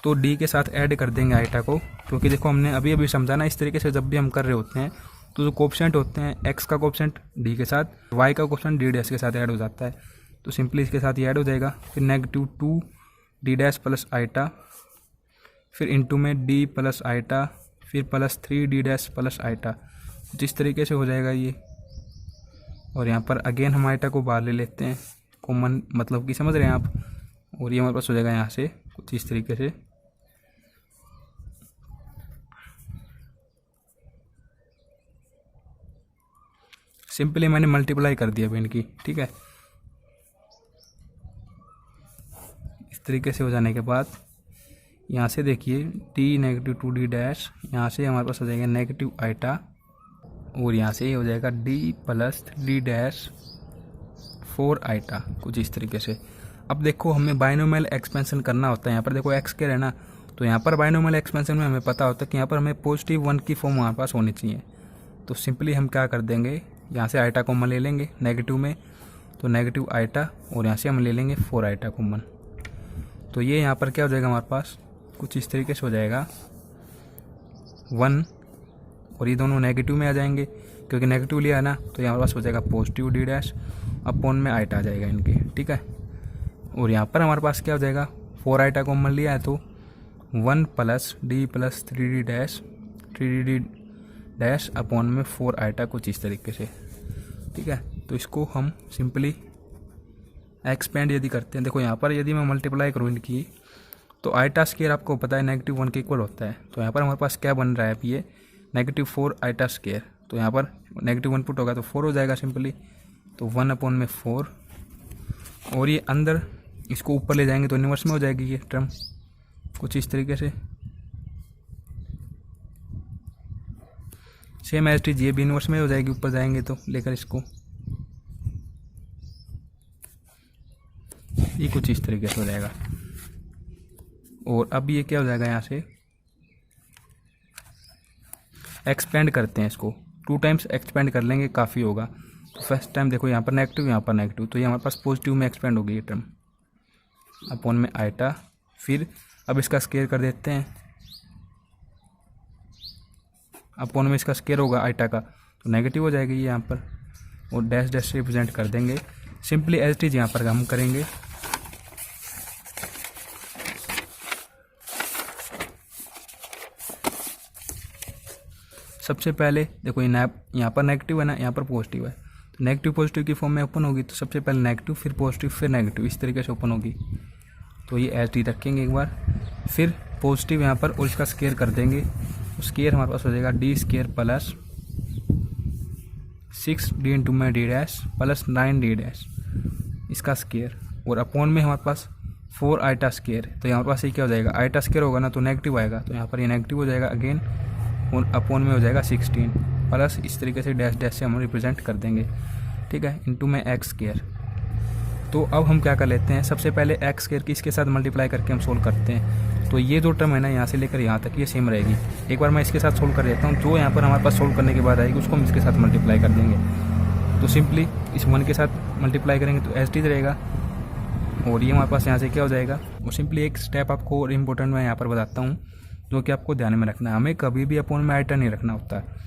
तो डी के साथ ऐड कर देंगे आइटा को, क्योंकि देखो हमने अभी अभी समझा ना, इस तरीके से जब भी हम कर रहे होते हैं तो जो कोएफिशिएंट होते हैं एक्स का कोएफिशिएंट डी के साथ, वाई का कोएफिशिएंट डी डैश के साथ ऐड हो जाता है, तो सिंपली इसके साथ ये ऐड हो जाएगा। फिर -2 डी डैश प्लस आइटा, फिर इंटू में डी प्लस आइटा, फिर +3 डी डैश प्लस आइटा, कुछ इस तरीके से हो जाएगा ये। और यहाँ पर अगेन हम आइटा को बाहर ले लेते हैं, कॉमन मतलब कि समझ रहे हैं आप, और ये हमारे पास हो जाएगा यहाँ से कुछ इस तरीके से। सिंपली मैंने मल्टीप्लाई कर दिया इनकी, ठीक है। इस तरीके से हो जाने के बाद यहाँ से देखिए डी -2 डी डैश, यहाँ से हमारे पास हो जाएगा नेगेटिव आइटा, और यहाँ से ये हो जाएगा d plus d dash 4 iota, कुछ इस तरीके से। अब देखो हमें बाइनोमियल एक्सपेंशन करना होता है, यहाँ पर देखो एक्स के रहना, तो यहाँ पर बाइनोमियल एक्सपेंशन में हमें पता होता है कि यहाँ पर हमें +1 की फॉर्म हमारे पास होनी चाहिए। तो सिंपली हम क्या कर देंगे, यहाँ से आइटा कॉमन ले लेंगे नेगेटिव में, तो नेगेटिव आइटा, और यहाँ से हम ले लेंगे 4 आइटा कॉमन। तो ये यहाँ पर क्या हो जाएगा हमारे पास, कुछ इस तरीके से हो जाएगा 1, और ये दोनों नेगेटिव में आ जाएंगे, क्योंकि नेगेटिव लिया है ना, तो यहाँ पास हो जाएगा पॉजिटिव डी डैश अपॉन में आइटा आ जाएगा इनके, ठीक है। और यहाँ पर हमारे पास क्या हो जाएगा, 4 आइटा कॉमन लिया है, तो 1 plus D plus 3 D dash upon में 4 आइटा, कुछ इस तरीके से, ठीक है। तो इसको हम सिंपली एक्सपेंड यदि करते हैं, देखो यहाँ पर यदि मैं मल्टीप्लाई करूँ इनकी, तो आइटा स्केयर आपको पता है -1 के इक्वल होता है, तो यहाँ पर हमारे पास क्या बन रहा है, ये -4 आइटा स्केयर, तो यहाँ पर -1 पुट होगा तो 4 हो जाएगा सिंपली, तो 1/4, और ये अंदर इसको ऊपर ले जाएंगे तो इनवर्स में हो जाएगी ये टर्म, कुछ इस तरीके से। सेम एज टीज ये भी इनवर्स में हो जाएगी, ऊपर जाएंगे तो लेकर इसको, ये कुछ इस तरीके से हो जाएगा। और अब ये क्या हो जाएगा, यहाँ से एक्सपेंड करते हैं इसको, 2 टाइम्स एक्सपेंड कर लेंगे, काफ़ी होगा। तो फर्स्ट टाइम देखो यहाँ पर नेगेटिव, यहाँ पर नेगेटिव, तो ये हमारे पास पॉजिटिव में एक्सपेंड होगी ये टर्म अपॉन में आइटा। फिर अब इसका स्केयर कर देते हैं, अपॉन में इसका स्केयर होगा आइटा का, तो नेगेटिव हो जाएगी ये यहाँ पर, और डैश डैश से रिप्रेजेंट कर देंगे। सिंपली एज इट इज यहाँ पर हम करेंगे, सबसे पहले देखो ये यहाँ पर नेगेटिव है ना, यहाँ पर पॉजिटिव है, तो नेगेटिव पॉजिटिव की फॉर्म में ओपन होगी, तो सबसे पहले नेगेटिव फिर पॉजिटिव फिर नेगेटिव, इस तरीके से ओपन होगी। तो ये एच डी रखेंगे एक बार, फिर पॉजिटिव यहाँ पर और इसका स्केयर कर देंगे, स्केयर हमारे पास हो जाएगा D square plus 6d into में D dash plus 9d dash, इसका स्केयर, और अपॉन में हमारे पास 4 आइटा स्केयर, तो यहाँ पास ये क्या हो जाएगा, आइटा स्केयर होगा ना तो नेगेटिव आएगा, तो यहाँ पर ये नेगेटिव हो जाएगा अगेन, और अपॉन में हो जाएगा 16 प्लस, इस तरीके से डैश डैश से हम रिप्रेजेंट कर देंगे, ठीक है, इंटू में एक्स स्केयर। तो अब हम क्या कर लेते हैं, सबसे पहले एक्स स्केयर की इसके साथ मल्टीप्लाई करके हम सोल्व करते हैं। तो ये जो टर्म है ना, यहाँ से लेकर यहाँ तक ये सेम रहेगी। एक बार मैं इसके साथ सोल्व कर देता हूँ, जो यहाँ पर हमारे पास सोल्व करने के बाद आएगी उसको हम इसके साथ मल्टीप्लाई कर देंगे। तो सिंपली इस 1 के साथ मल्टीप्लाई करेंगे तो एच डी रहेगा, और ये हमारे पास यहाँ से क्या हो जाएगा। और सिंपली एक स्टेप आपको और इम्पोर्टेंट मैं यहाँ पर बताता हूँ, जो कि आपको ध्यान में रखना है, हमें कभी भी अपॉन में आइटा नहीं रखना होता है।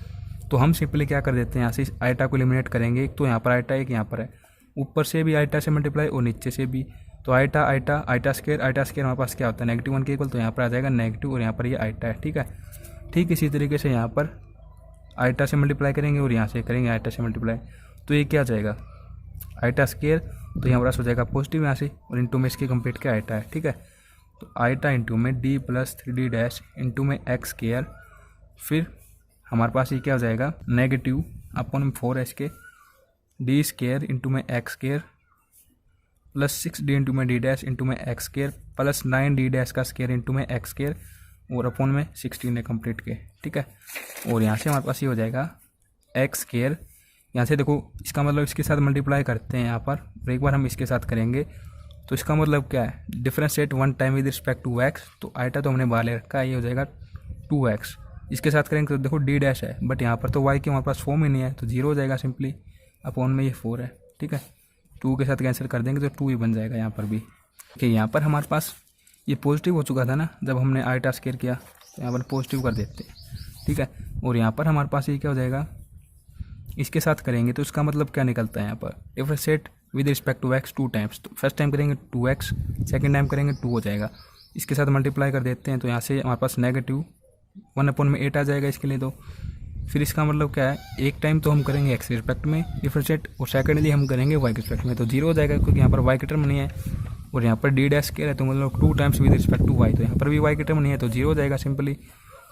तो हम सिंपली क्या कर देते हैं, यहाँ से इस आइटा को एलिमिनेट करेंगे, एक तो यहाँ पर आइटा एक यहाँ पर है, ऊपर से भी आइटा से मल्टीप्लाई और नीचे से भी, तो आइटा आइटा आइटा स्केयर हमारे पास क्या होता है -1 के इक्वल, तो यहाँ पर आ जाएगा नेगेटिव, और यहाँ पर ये आइटा है, ठीक है। ठीक इसी तरीके से यहाँ पर आइटा से मल्टीप्लाई करेंगे और यहाँ से करेंगे आइटा से मल्टीप्लाई, तो ये क्या आ जाएगा आइटा स्केयर, तो यहाँ पर हो जाएगा पॉजिटिव यहाँ से, और इंटू में इसके कंप्लीट क्या आइटा है, ठीक है। तो आइटा इंटू में D plus 3d dash into में एक्स स्केयर, फिर हमारे पास ये क्या हो जाएगा नेगेटिव अपॉन 4 के डी स्केयर इंटू में x square plus 6d into में डी डैश इंटू में x square plus 9d dash का स्केयर इंटू में एक्स स्केयर, और अपॉन में 16 है कंप्लीट के, ठीक है। और यहाँ से हमारे पास ये हो जाएगा एक्स स्केयर, यहाँ से देखो इसका मतलब इसके साथ मल्टीप्लाई करते हैं यहाँ पर, और एक बार हम इसके साथ करेंगे, तो इसका मतलब क्या है, differentiate 1 time with respect to x, तो आइटा तो हमने बाहर ले रखा है, ये हो जाएगा 2x, इसके साथ करेंगे तो देखो डी डैश है, बट यहाँ पर तो y की हमारे पास फॉर्म ही नहीं है, तो 0 हो जाएगा सिंपली, अपॉन में ये 4 है, ठीक है। 2 के साथ कैंसिल कर देंगे तो 2 ही बन जाएगा यहाँ पर भी, कि यहाँ पर हमारे पास ये पॉजिटिव हो चुका था ना, जब हमने आईटा स्क्वायर किया तो यहाँ पर पॉजिटिव कर देते हैं, ठीक है। और यहाँ पर हमारे पास ये क्या हो जाएगा, इसके साथ करेंगे तो इसका मतलब क्या निकलता है यहाँ पर, if set with respect to x 2 times, तो फर्स्ट टाइम करेंगे 2x, सेकेंड टाइम करेंगे 2 हो जाएगा। इसके साथ मल्टीप्लाई कर देते हैं तो यहाँ से हमारे पास नेगेटिव 1/8 आ जाएगा इसके लिए। तो फिर इसका मतलब क्या है, एक टाइम तो हम करेंगे एक्स के रिस्पेक्ट में डिफरेंशिएट और सेकेंडली हम करेंगे वाई के रिस्पेक्ट में, तो 0 हो जाएगा क्योंकि यहाँ पर वाई का टर्म नहीं है और यहाँ पर डी डैश स्क्वायर है, तो मतलब 2 times with respect to y, तो यहाँ पर भी वाई का टर्म नहीं है तो 0 हो जाएगा सिंपली।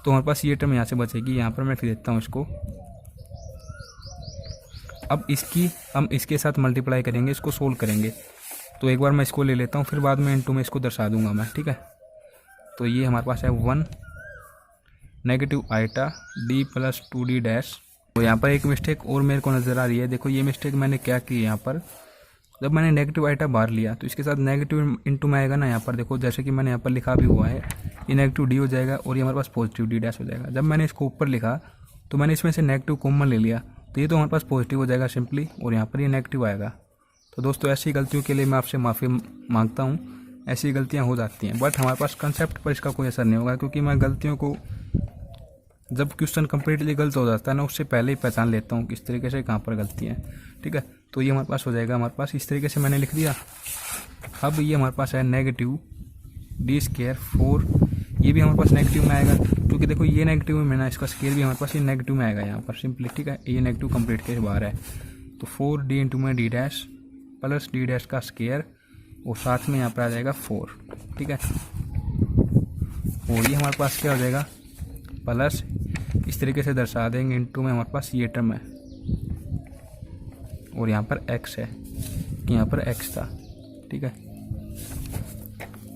तो हमारे पास ये टर्म यहाँ से बचेगी, यहाँ पर मैं लिख देता हूँ इसको। अब हम इसके साथ मल्टीप्लाई करेंगे, इसको सोल्व करेंगे, तो एक बार मैं इसको ले लेता हूँ, फिर बाद में इनटू में इसको दर्शा दूंगा मैं, ठीक है। तो ये हमारे पास है 1 negative iota d plus 2d dash. तो यहाँ पर एक मिस्टेक और मेरे को नज़र आ रही है, देखो ये मिस्टेक मैंने क्या की यहाँ पर, जब मैंने नेगेटिव आइटा बाहर लिया तो इसके साथ नेगेटिव इंटू में आएगा ना, यहाँ पर देखो जैसे कि मैंने यहाँ पर लिखा भी हुआ है, ये नेगेटिव डी हो जाएगा और ये हमारे पास पॉजिटिव डी डैश हो जाएगा। जब मैंने इसको ऊपर लिखा तो मैंने इसमें से नेगेटिव कॉमन ले लिया, तो ये तो हमारे पास पॉजिटिव हो जाएगा सिंपली, और यहाँ पर ये नेगेटिव आएगा। तो दोस्तों ऐसी गलतियों के लिए मैं आपसे माफ़ी मांगता हूँ, ऐसी गलतियाँ हो जाती हैं, बट हमारे पास कंसेप्ट पर इसका कोई असर नहीं होगा, क्योंकि मैं गलतियों को जब क्वेश्चन कम्प्लीटली गलत हो जाता है ना, उससे पहले ही पहचान लेता हूँ किस तरीके से कहाँ पर गलती है, ठीक है। तो ये हमारे पास हो जाएगा, हमारे पास इस तरीके से मैंने लिख दिया। अब ये हमारे पास है नेगेटिव डी स्क्वायर 4, ये भी हमारे पास नेगेटिव में आएगा, क्योंकि देखो ये नेगेटिव में ना, इसका स्क्वायर भी हमारे पास ये नेगेटिव में आएगा यहाँ पर सिंपली, ठीक है। ये नेगेटिव कंप्लीट के बाहर है, तो 4d इंटू में D dash plus d dash का स्क्वायर और साथ में यहाँ पर आ जाएगा 4, ठीक है। और ये हमारे पास क्या हो जाएगा, प्लस इस तरीके से दर्शा देंगे, इंटू में हमारे पास ये टर्म है और यहाँ पर x है, यहाँ पर x था, ठीक है।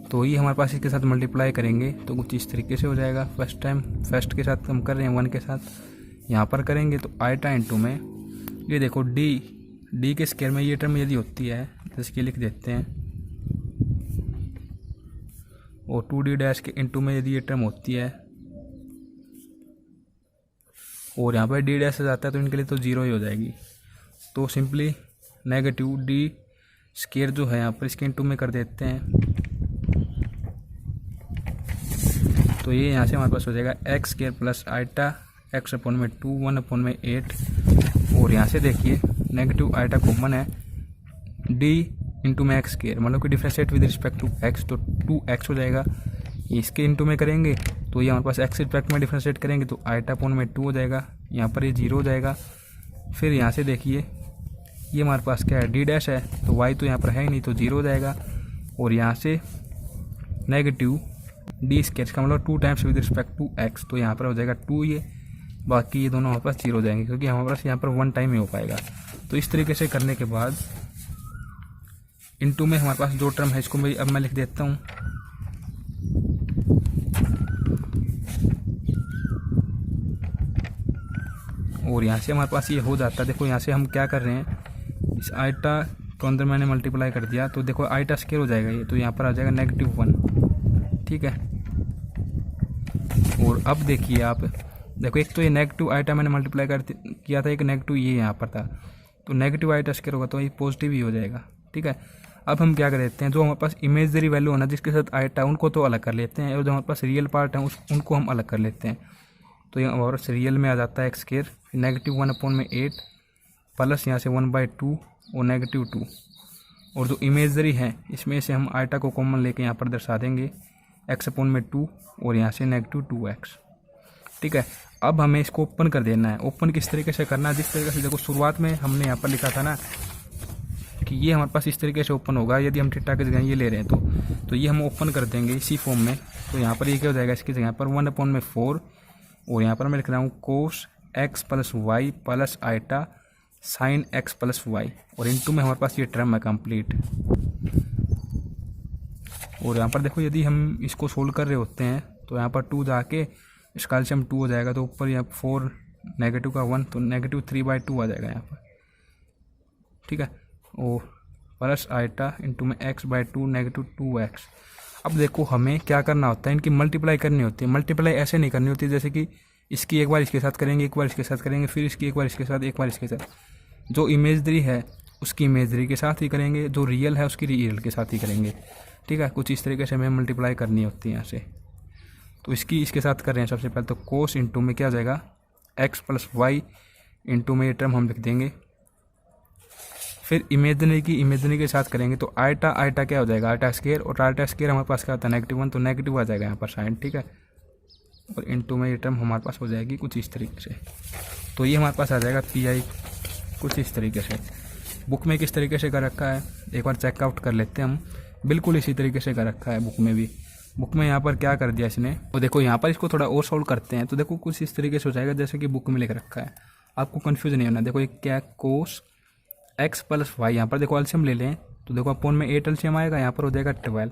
तो ये हमारे पास इसके साथ मल्टीप्लाई करेंगे तो कुछ इस तरीके से हो जाएगा। फर्स्ट के साथ हम कर रहे हैं 1 के साथ, यहाँ पर करेंगे तो आइटा इंटू में ये देखो डी के स्क्वायर में ये टर्म यदि होती है, जैसे कि लिख देते हैं, और 2d डैश के इंटू में यदि ये टर्म होती है और यहाँ पर डी डैश आ जाता है तो इनके लिए तो 0 ही हो जाएगी। तो सिंपली नेगेटिव डी स्क्वायर जो है यहाँ पर इसके इंटू में कर देते हैं, तो ये यहाँ से हमारे पास हो जाएगा x square plus iota x upon में 2 1/8, और यहाँ से देखिए नेगेटिव आइटा कॉमन है, डी इंटू में एक्स स्क्वायर मतलब कि differentiate with respect to x, तो 2x हो जाएगा। इसके इंटू में करेंगे तो ये हमारे पास एक्स रिस्पेक्ट में डिफरेंशिएट करेंगे तो आइटा अपॉन में 2 हो जाएगा, यहाँ पर ये 0 हो जाएगा। फिर यहाँ से देखिए ये हमारे पास क्या है, डी डैश है, तो वाई तो यहाँ पर है ही नहीं तो 0 हो जाएगा, और यहाँ से नेगेटिव डी स्क्वायर का मतलब 2 times with respect to x, तो यहाँ पर हो जाएगा 2, ये बाकी ये दोनों हमारे पास 0 हो जाएंगे क्योंकि हमारे पास यहाँ पर 1 टाइम ही हो पाएगा। तो इस तरीके से करने के बाद इनटू में हमारे पास जो टर्म है इसको अब मैं लिख देता हूँ, और यहाँ से हमारे पास ये हो जाता है। देखो यहाँ से हम क्या कर रहे हैं, इस आइटा को अंदर मैंने मल्टीप्लाई कर दिया तो देखो आइटा स्क्वायर हो जाएगा ये, तो यहाँ पर आ जाएगा -1, ठीक है। और अब देखिए आप, देखो एक तो ये नेगेटिव आइटा मैंने मल्टीप्लाई किया था, एक नेगेटिव ये यहाँ पर था, तो नेगेटिव आइटा स्क्वायर होगा तो ये पॉजिटिव ही हो जाएगा, ठीक है। अब हम क्या कर देते हैं, जो हमारे पास इमेजरी वैल्यू होना जिसके साथ आइटा उनको तो अलग कर लेते हैं, और जो हमारे पास रियल पार्ट है उनको हम अलग कर लेते हैं। तो ये हमारे पास रियल में आ जाता है एक्स स्क्वायर -1/8 प्लस यहाँ से 1/2 और -2, और जो इमेजरी है इसमें से हम आइटा को कॉमन लेके यहाँ पर दर्शा देंगे x/2 और यहाँ से -2x, ठीक है। अब हमें इसको ओपन कर देना है। ओपन किस तरीके से करना है, जिस तरीके से देखो शुरुआत में हमने यहाँ पर लिखा था ना कि ये हमारे पास इस तरीके से ओपन होगा, यदि हम थीटा की जगह ये ले रहे हैं तो ये हम ओपन कर देंगे इसी फॉर्म में। तो यहाँ पर ये क्या हो जाएगा, इसकी जगह पर 1/4, और यहाँ पर मैं लिख रहा हूँ cos x + y plus iota sine x + y, और इनटू में हमारे पास ये टर्म है कंप्लीट। और यहाँ पर देखो यदि हम इसको सोल्व कर रहे होते हैं तो यहाँ पर 2 जाके इसका एलसीएम 2 हो जाएगा, तो ऊपर यहाँ 4 नेगेटिव का 1 तो -3/2 आ जाएगा यहाँ पर, ठीक है। और प्लस आइटा इंटू में x/2 -2x। अब देखो हमें क्या करना होता है, इनकी मल्टीप्लाई करनी होती है। मल्टीप्लाई ऐसे नहीं करनी होती जैसे कि इसकी एक बार इसके साथ करेंगे, एक बार इसके साथ करेंगे, फिर इसकी एक बार इसके साथ, एक बार इसके साथ। जो इमेजरी है उसकी इमेजरी के साथ ही करेंगे, जो रियल है उसकी रियल के साथ ही करेंगे। ठीक है, कुछ इस तरीके से हमें मल्टीप्लाई करनी होती है यहाँ से। तो इसके साथ कर रहे हैं सबसे पहले। तो कोस इंटू में क्या हो जाएगा, एक्स प्लस वाई इंटू में ये टर्म हम लिख देंगे। फिर इमेजनरी के साथ करेंगे तो आयटा क्या हो जाएगा, आयटा स्केयर, और आयटा स्केयर हमारे पास क्या होता है -1, तो नेगेटिव आ जाएगा यहाँ पर साइन। ठीक है, और इंटू में ये टर्म हमारे पास हो जाएगी कुछ इस तरीके से। तो ये हमारे पास आ जाएगा PI कुछ इस तरीके से। बुक में किस तरीके से कर रखा है एक बार चेकआउट कर लेते हैं हम। बिल्कुल इसी तरीके से कर रखा है बुक में भी। बुक में यहाँ पर क्या कर दिया इसने, तो देखो यहाँ पर इसको थोड़ा और सॉल्व करते हैं। तो देखो कुछ इस तरीके से हो जाएगा जैसे कि बुक में लिख रखा है, आपको कन्फ्यूज नहीं होना। देखो ये क्या, कोस एक्स प्लस वाई, यहाँ पर देखो एलसीएम ले लें तो देखो अपॉन में 8 एलसीएम आएगा, यहाँ पर हो जाएगा 12,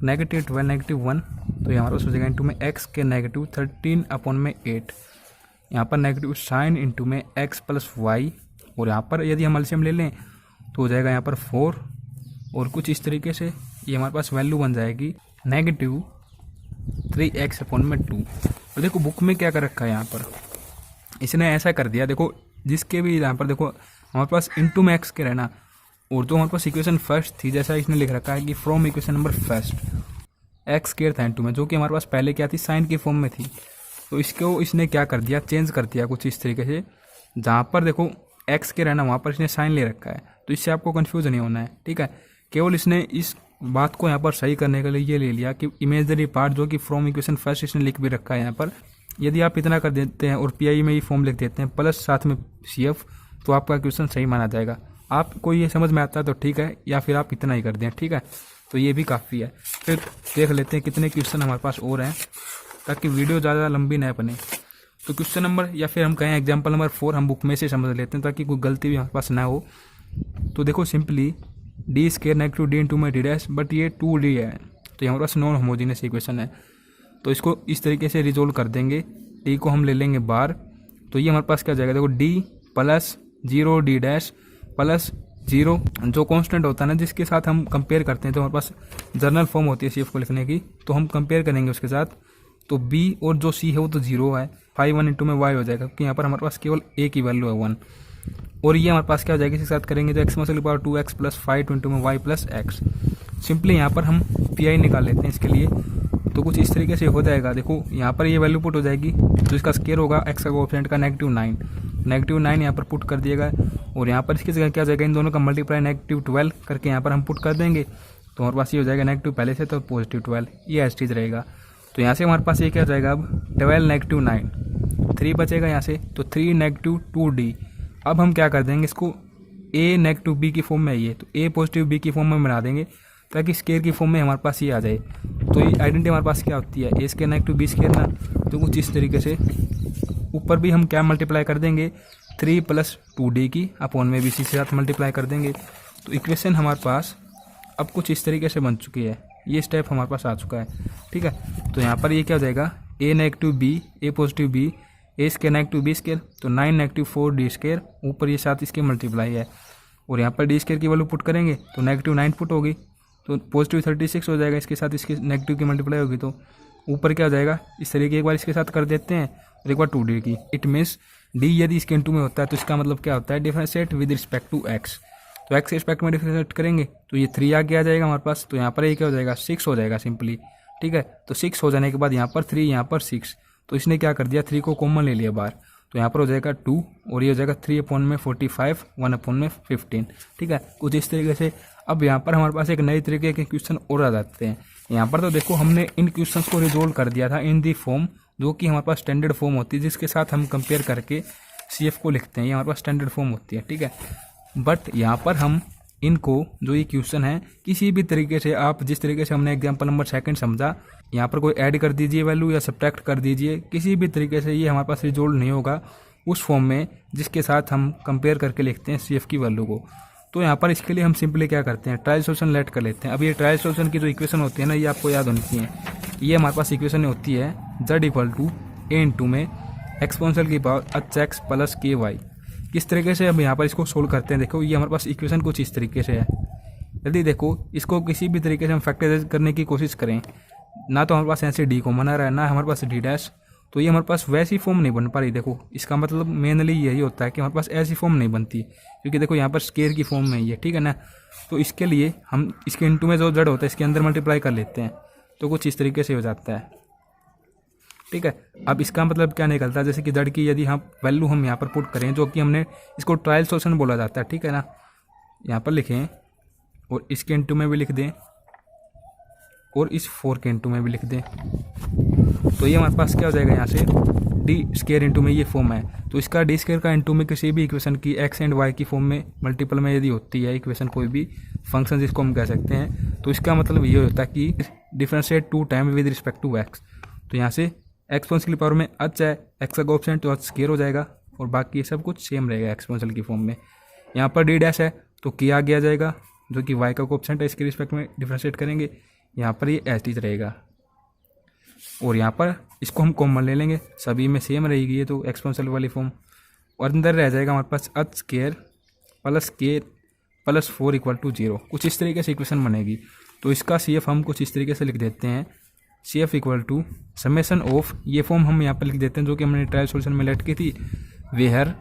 -12 -1, तो यहाँ पर हो जाएगा इंटू में एक्स के -13 अपॉन में 8, यहाँ पर नेगेटिव साइन इंटू में एक्स प्लस वाई, और यहाँ पर यदि हम एलसीएम ले लें तो हो जाएगा यहाँ पर 4, और कुछ इस तरीके से ये हमारे पास वैल्यू बन जाएगी -3x अपॉन में 2। और देखो बुक में क्या कर रखा है यहाँ पर, इसने ऐसा कर दिया, देखो जिसके भी यहाँ पर देखो हमारे पास इंटू में एक्स के रहना, और जो हमारे पास इक्वेशन फर्स्ट थी जैसा इसने लिख रखा है कि from equation number first x care था इंटू में, जो कि हमारे पास पहले क्या थी, साइन की फॉर्म में थी। तो इसको इसने क्या कर दिया, चेंज कर दिया कुछ इस तरीके से। जहाँ पर देखो एक्स के रहना वहाँ पर इसने साइन ले रखा है, तो इससे आपको कन्फ्यूज नहीं होना है। ठीक है, केवल इसने इस बात को यहाँ पर सही करने के लिए ये ले लिया कि इमेजनरी पार्ट जो कि फ्रॉम इक्वेशन फर्स्ट इसने लिख भी रखा है यहाँ पर, यदि आप इतना कर देते हैं और PI में ही फॉर्म लिख देते हैं प्लस साथ में CF, तो आपका क्वेश्चन सही माना जाएगा। आपको ये समझ में आता है तो ठीक है, या फिर आप इतना ही कर दें। ठीक है, तो ये भी काफ़ी है। फिर देख लेते हैं कितने क्वेश्चन हमारे पास और हैं, ताकि वीडियो ज़्यादा लंबी न बने। तो क्वेश्चन नंबर या फिर हम कहें एग्जाम्पल नंबर 4 हम बुक में से समझ लेते हैं, ताकि कोई गलती भी हमारे पास ना हो। तो देखो simply D square negative D into में डी डैश, बट ये 2D है, तो हमारे पास नॉन होमोजीनियस इक्वेशन है। तो इसको इस तरीके से रिजोल्व कर देंगे। डी को हम ले लेंगे बार, तो ये हमारे पास क्या हो जाएगा, देखो D plus 0 D dash plus 0, जो कांस्टेंट होता है ना जिसके साथ हम कंपेयर करते हैं, तो हमारे पास जर्नल फॉर्म होती है CF को लिखने की, तो हम कंपेयर करेंगे उसके साथ। तो B और जो C है वो तो 0 है, 5 1 इंटू में y हो जाएगा, क्योंकि यहाँ पर हमारे पास केवल a की वैल्यू है 1। और ये हमारे पास क्या हो जाएगा, इसके साथ करेंगे तो x की पावर 2x प्लस 5 इंटू में y प्लस x। सिंपली यहाँ पर हम PI निकाल लेते हैं इसके लिए। तो कुछ इस तरीके से हो जाएगा। देखो यहाँ पर ये वैल्यू पुट हो जाएगी, तो इसका स्केयर होगा x का कोएफिशिएंट का -9 यहाँ पर पुट कर दिएगा, और यहाँ पर इसकी जगह क्या हो जाएगा, इन दोनों का मल्टीप्लाई -12 करके यहाँ पर हम पुट कर देंगे, तो हमारे पास ये हो जाएगा नेगेटिव पहले से तो +12, ये एज चीज रहेगा। तो यहाँ से हमारे पास ये क्या हो जाएगा, अब 12 -9 3 बचेगा यहाँ से, तो 3 -2D। अब हम क्या कर देंगे, इसको A नेगेटिव B की फॉर्म में है ये, तो A पॉजिटिव B की फॉर्म में बना देंगे, ताकि स्केयर की फॉर्म में हमारे पास ये आ जाए। तो ये आइडेंटिटी हमारे पास क्या होती है, A square negative B square ना, तो कुछ इस तरीके से ऊपर भी हम क्या मल्टीप्लाई कर देंगे, 3 + 2D की अपॉन में भी C के साथ मल्टीप्लाई कर देंगे। तो इक्वेशन हमारे पास अब कुछ इस तरीके से बन चुकी है, ये स्टेप हमारे पास आ चुका है। ठीक है, तो यहाँ पर ये क्या हो जाएगा, A negative B A positive B A square negative B square, तो 9 -4D स्केयर, ऊपर ये साथ इसके मल्टीप्लाई है, और यहाँ पर D स्केयर की वैल्यू पुट करेंगे तो -9 पुट होगी, तो + 36 हो जाएगा, इसके साथ इसके नेगेटिव की मल्टीप्लाई होगी, तो ऊपर क्या हो जाएगा, इस तरीके एक बार इसके साथ कर देते हैं और एक बार 2D की। इट मीन्स D यदि इसके इंटू में होता है तो इसका मतलब क्या होता है, differentiate with respect to x। तो x के रिस्पेक्ट में डिफरेंशिएट करेंगे तो ये 3 आगे आ जाएगा हमारे पास, तो यहाँ पर ये क्या हो जाएगा, 6 हो जाएगा सिंपली। ठीक है, तो 6 हो जाने के बाद यहाँ पर 3 यहाँ पर 6, तो इसने क्या कर दिया, 3 को कॉमन ले लिया बाहर, तो यहाँ पर हो जाएगा 2, और ये हो जाएगा 3/45 1/15। ठीक है, कुछ इस तरीके से। अब यहाँ पर हमारे पास एक नए तरीके के क्वेश्चन और आ जाते हैं। यहाँ पर तो देखो हमने इन क्वेश्चंस को रिजोल्व कर दिया था इन दी फॉर्म, जो कि हमारे पास स्टैंडर्ड फॉर्म होती है, जिसके साथ हम कंपेयर करके CF को लिखते हैं, ये हमारे पास स्टैंडर्ड फॉर्म होती है। ठीक है, बट यहाँ पर हम इनको जो ये क्वेश्चन है किसी भी तरीके से, आप जिस तरीके से हमने एग्जाम्पल नंबर 2 समझा, यहाँ पर कोई ऐड कर दीजिए वैल्यू या सब्ट्रैक्ट कर दीजिए, किसी भी तरीके से ये हमारे पास रिजोल्व नहीं होगा उस फॉर्म में जिसके साथ हम कंपेयर करके लिखते हैं CF की वैल्यू को। तो यहाँ पर इसके लिए हम सिंपली क्या करते हैं, ट्रायल सोल्यूशन लेट कर लेते हैं। अब ये ट्रायल सोल्यूशन की जो इक्वेशन होती है ना, ये आपको याद होनी चाहिए। ये हमारे पास इक्वेशन होती है Z = A इंटू में एक्सपोनेंशियल की पावर HX प्लस KY। किस तरीके से अब यहाँ पर इसको सोल्व करते हैं, देखो ये हमारे पास इक्वेशन कुछ इस तरीके से है। यदि देखो इसको किसी भी तरीके से हम फैक्टराइज करने की कोशिश करें, ना तो हमारे पास यहाँ से D कॉमन आ रहा है, ना हमारे पास D डैश, तो ये हमारे पास वैसी फॉर्म नहीं बन पा रही। देखो इसका मतलब मेनली यही होता है कि हमारे पास ऐसी फॉर्म नहीं बनती, क्योंकि देखो यहाँ पर स्केयर की फॉर्म में ही है, ठीक है ना। तो इसके लिए हम इसके इंटू में जो जड़ होता है इसके अंदर मल्टीप्लाई कर लेते हैं, तो कुछ इस तरीके से हो जाता है, ठीक है। अब इसका मतलब क्या निकलता है, जैसे कि जड़ की यदि हम वैल्यू हम यहाँ पर पुट करें, जो कि हमने इसको ट्रायल सॉल्यूशन बोला जाता है, ठीक है ना। यहाँ पर लिखें और इसके इंटू में भी लिख दें और इस 4 के इंटू में भी लिख दें, तो ये हमारे पास क्या हो जाएगा, यहाँ से डी स्केयर इंटू में ये फॉर्म है। तो इसका डी स्केयर का इंटू में किसी भी इक्वेशन की एक्स एंड वाई की फॉर्म में मल्टीपल में यदि होती है इक्वेशन, कोई भी फंक्शन जिसको हम कह सकते हैं, तो इसका मतलब ये होता है कि differentiate 2 time with respect to x. तो यहाँ से एक्सपोनेंशियल की पावर में एच है, एक्स का कोएफिशिएंट तो एच स्केयर हो जाएगा और बाकी ये सब कुछ सेम रहेगा एक्सपोनेंशियल की फॉर्म में। यहाँ पर डी डैश है तो के आगे आ जाएगा, जो कि वाई का कोएफिशिएंट है, इसके रिस्पेक्ट में डिफरेंशिएट करेंगे, यहाँ पर ये एच डी रहेगा। और यहाँ पर इसको हम कॉमन ले लेंगे, सभी में सेम रहेगी ये तो एक्सपोनेंशियल वाली फॉर्म, और अंदर रह जाएगा हमारे पास एच स्केयर प्लस के प्लस 4 इक्वल टू 0। कुछ इस तरीके से इक्वेशन बनेगी। तो इसका सी एफ हम कुछ इस तरीके से लिख देते हैं, C F equal to summation of, ये फॉर्म हम यहाँ पर लिख देते हैं जो कि हमने ट्रायल सोल्यूशन में लेट की थी, वेहर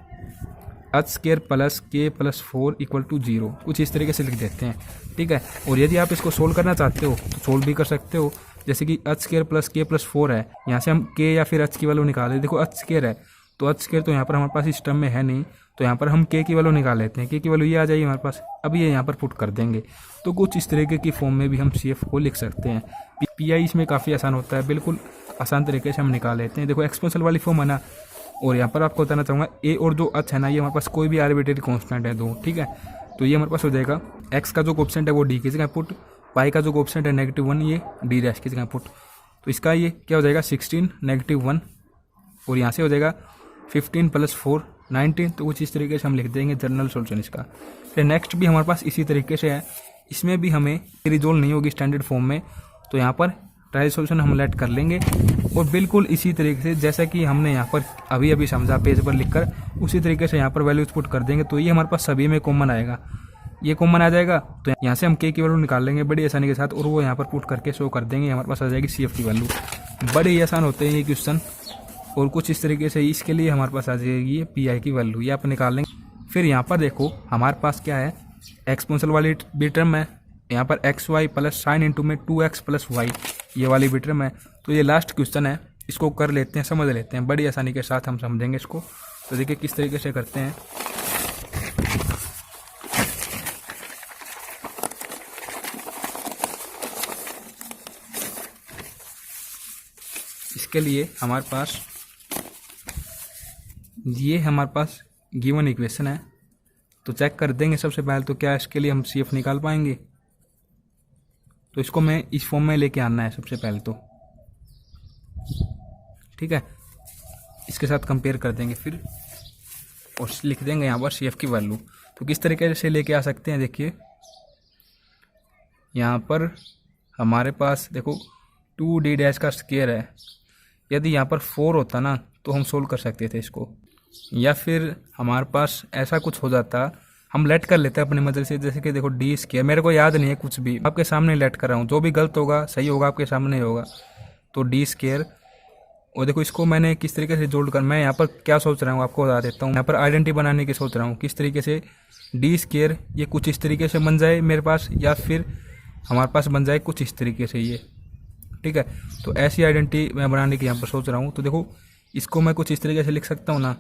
एच स्केयर प्लस के प्लस 4 इक्वल टू 0, कुछ इस तरीके से लिख देते हैं, ठीक है। और यदि आप इसको सोल्व करना चाहते हो तो सोल्व भी कर सकते हो, जैसे कि एच स्केयर प्लस के प्लस 4 है, यहाँ से हम के या फिर एच की वैल्यू निकालें। देखो एच स्केयर है तो एच स्केयर तो यहाँ पर हमारे पास इस टर्म में है नहीं, तो यहाँ पर हम के की वैल्यू निकाल लेते हैं, के की वैल्यू ये आ जाएगी हमारे पास, अब ये यहाँ पर पुट कर देंगे। तो कुछ इस तरीके की फॉर्म में भी हम सी एफ को लिख सकते हैं। पी आई इसमें काफ़ी आसान होता है, बिल्कुल आसान तरीके से हम निकाल लेते हैं। देखो एक्सपोनेंशियल वाली फॉर्म है ना, और यहाँ पर आपको बताना चाहूँगा ए और जो एच है ना, ये हमारे पास कोई भी आर्बिट्रेरी कांस्टेंट है दो, ठीक है। तो ये हमारे पास हो जाएगा एक्स का जो कोएफिशिएंट है वो डी की जगह पुट, पाई का जो कोएफिशिएंट है -1 ये डी डैश की जगह पुट। तो इसका ये क्या हो जाएगा 16 -1, और यहाँ से हो जाएगा 15 + 4 19। तो कुछ इस तरीके से हम लिख देंगे जनरल सोल्यूशन इसका। फिर नेक्स्ट भी हमारे पास इसी तरीके से है, इसमें भी हमें रिजोल्व नहीं होगी स्टैंडर्ड फॉर्म में, तो यहाँ पर ट्रायल सोल्यूशन हम लेट कर लेंगे और बिल्कुल इसी तरीके से जैसा कि हमने यहाँ पर अभी अभी समझा पेज पर लिखकर, उसी तरीके से यहाँ पर वैल्यूज पुट कर देंगे। तो ये हमारे पास सभी में कॉमन आएगा, ये कॉमन आ जाएगा, तो यहाँ से हम के की वैल्यू निकाल लेंगे बड़ी आसानी के साथ, और वो यहाँ पर पुट करके शो कर देंगे, हमारे पास आ जाएगी सी एफ की वैल्यू। बड़े ही आसान होते हैं ये क्वेश्चन, और कुछ इस तरीके से इसके लिए हमारे पास आ जाएगी पी आई की वैल्यू, ये आप निकाल लेंगे। फिर यहाँ पर देखो हमारे पास क्या है, एक्सपोनेंशियल वाली भी टर्म है, यहाँ पर x y plus sine into में 2x + y, ये वाली भी टर्म है। तो ये लास्ट क्वेश्चन है, इसको कर लेते हैं, समझ लेते हैं, बड़ी आसानी के साथ हम समझेंगे इसको। तो देखिए किस तरीके से करते हैं। इसके लिए हमारे पास ये हमारे पास गिवन इक्वेशन है, तो चेक कर देंगे सबसे पहले तो क्या इसके लिए हम सी एफ निकाल पाएंगे। तो इसको मैं इस फॉर्म में लेके आना है सबसे पहले तो, ठीक है। इसके साथ कंपेयर कर देंगे फिर, और लिख देंगे यहाँ पर सी एफ की वैल्यू। तो किस तरीके से लेके आ सकते हैं, देखिए यहाँ पर हमारे पास देखो 2d डैश का स्केयर है, यदि यहाँ पर 4 होता ना तो हम सोल्व कर सकते थे इसको, या फिर हमारे पास ऐसा कुछ हो जाता, हम लेट कर लेते हैं अपनी मदद से, जैसे कि देखो डी स्केयर, मेरे को याद नहीं है कुछ भी, आपके सामने लेट कर रहा हूँ, जो भी गलत होगा सही होगा आपके सामने होगा। तो डी स्केयर, और देखो इसको मैंने किस तरीके से जोड़ कर, मैं यहाँ पर क्या सोच रहा हूँ आपको बता देता हूँ। यहाँ पर आइडेंटिटी बनाने की सोच रहा हूँ, किस तरीके से डी स्केयर ये कुछ इस तरीके से बन जाए मेरे पास, या फिर हमारे पास बन जाए कुछ इस तरीके से ये, ठीक है। तो ऐसी आइडेंटिटी मैं बनाने की यहाँ पर सोच रहा हूँ। तो देखो इसको मैं कुछ इस तरीके से लिख सकता हूँ ना,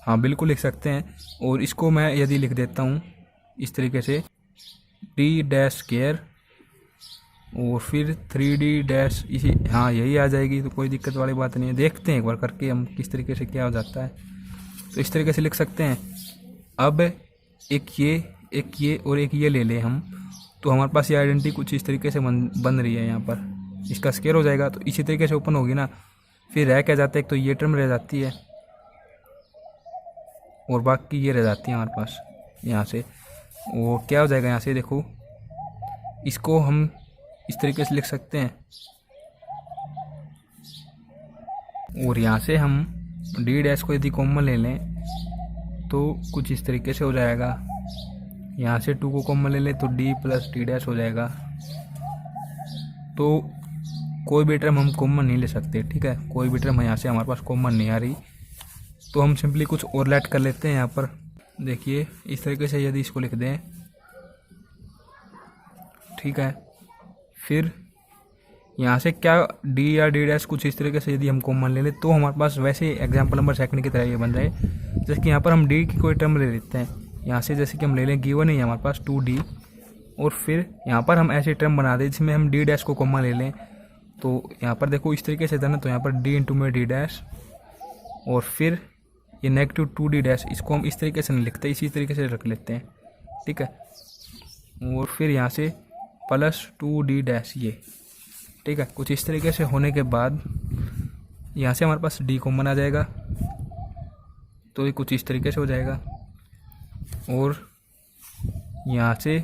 हाँ बिल्कुल लिख सकते हैं। और इसको मैं यदि लिख देता हूँ इस तरीके से डी डैश स्केयर और फिर 3d डैश, इसी हाँ यही आ जाएगी, तो कोई दिक्कत वाली बात नहीं है। देखते हैं एक बार करके हम किस तरीके से क्या हो जाता है। तो इस तरीके से लिख सकते हैं। अब एक ये और एक ये ले लें हम, तो हमारे पास ये आइडेंटिटी कुछ इस तरीके से बन रही है। यहाँ पर इसका स्केयर हो जाएगा, तो इसी तरीके से ओपन होगी ना, फिर रह क्या जाता है, एक तो ये टर्म रह जाती है और बाकी ये रह जाती है हमारे पास यहाँ से। वो क्या हो जाएगा यहाँ से, देखो इसको हम इस तरीके से लिख सकते हैं, और यहाँ से हम डी डैश को यदि कॉमन ले लें तो कुछ इस तरीके से हो जाएगा। यहाँ से 2 को कॉमन ले लें तो डी प्लस डी डैश हो जाएगा। तो कोई भी टर्म हम कॉमन नहीं ले सकते, ठीक है, कोई भी टर्म यहाँ से हमारे पास कॉमन नहीं आ रही, तो हम सिंपली कुछ और लेट कर लेते हैं यहाँ पर। देखिए इस तरीके से यदि इसको लिख दें, ठीक है, फिर यहाँ से क्या डी या डी डैश कुछ इस तरीके से यदि हम कॉमन ले लें तो हमारे पास वैसे एग्जाम्पल नंबर सेकंड की तरह ये बन जाए। जैसे कि यहाँ पर हम डी की कोई टर्म ले लेते हैं, यहाँ से जैसे कि हम ले लें गिवन है हमारे पास 2D, और फिर यहाँ पर हम ऐसे टर्म बना दें जिसमें हम डी डैश को कॉमन ले लें। तो यहाँ पर देखो इस तरीके से था ना, तो यहाँ पर डी इंटू में डी डैश, और फिर ये नेगेटिव 2D डैश, इसको हम इस तरीके से नहीं लिखते, इसी तरीके से रख लेते हैं, ठीक है, और फिर यहाँ से प्लस 2D डैश ये, ठीक है। कुछ इस तरीके से होने के बाद यहाँ से हमारे पास डी कॉमन आ जाएगा, तो ये कुछ इस तरीके से हो जाएगा, और यहाँ से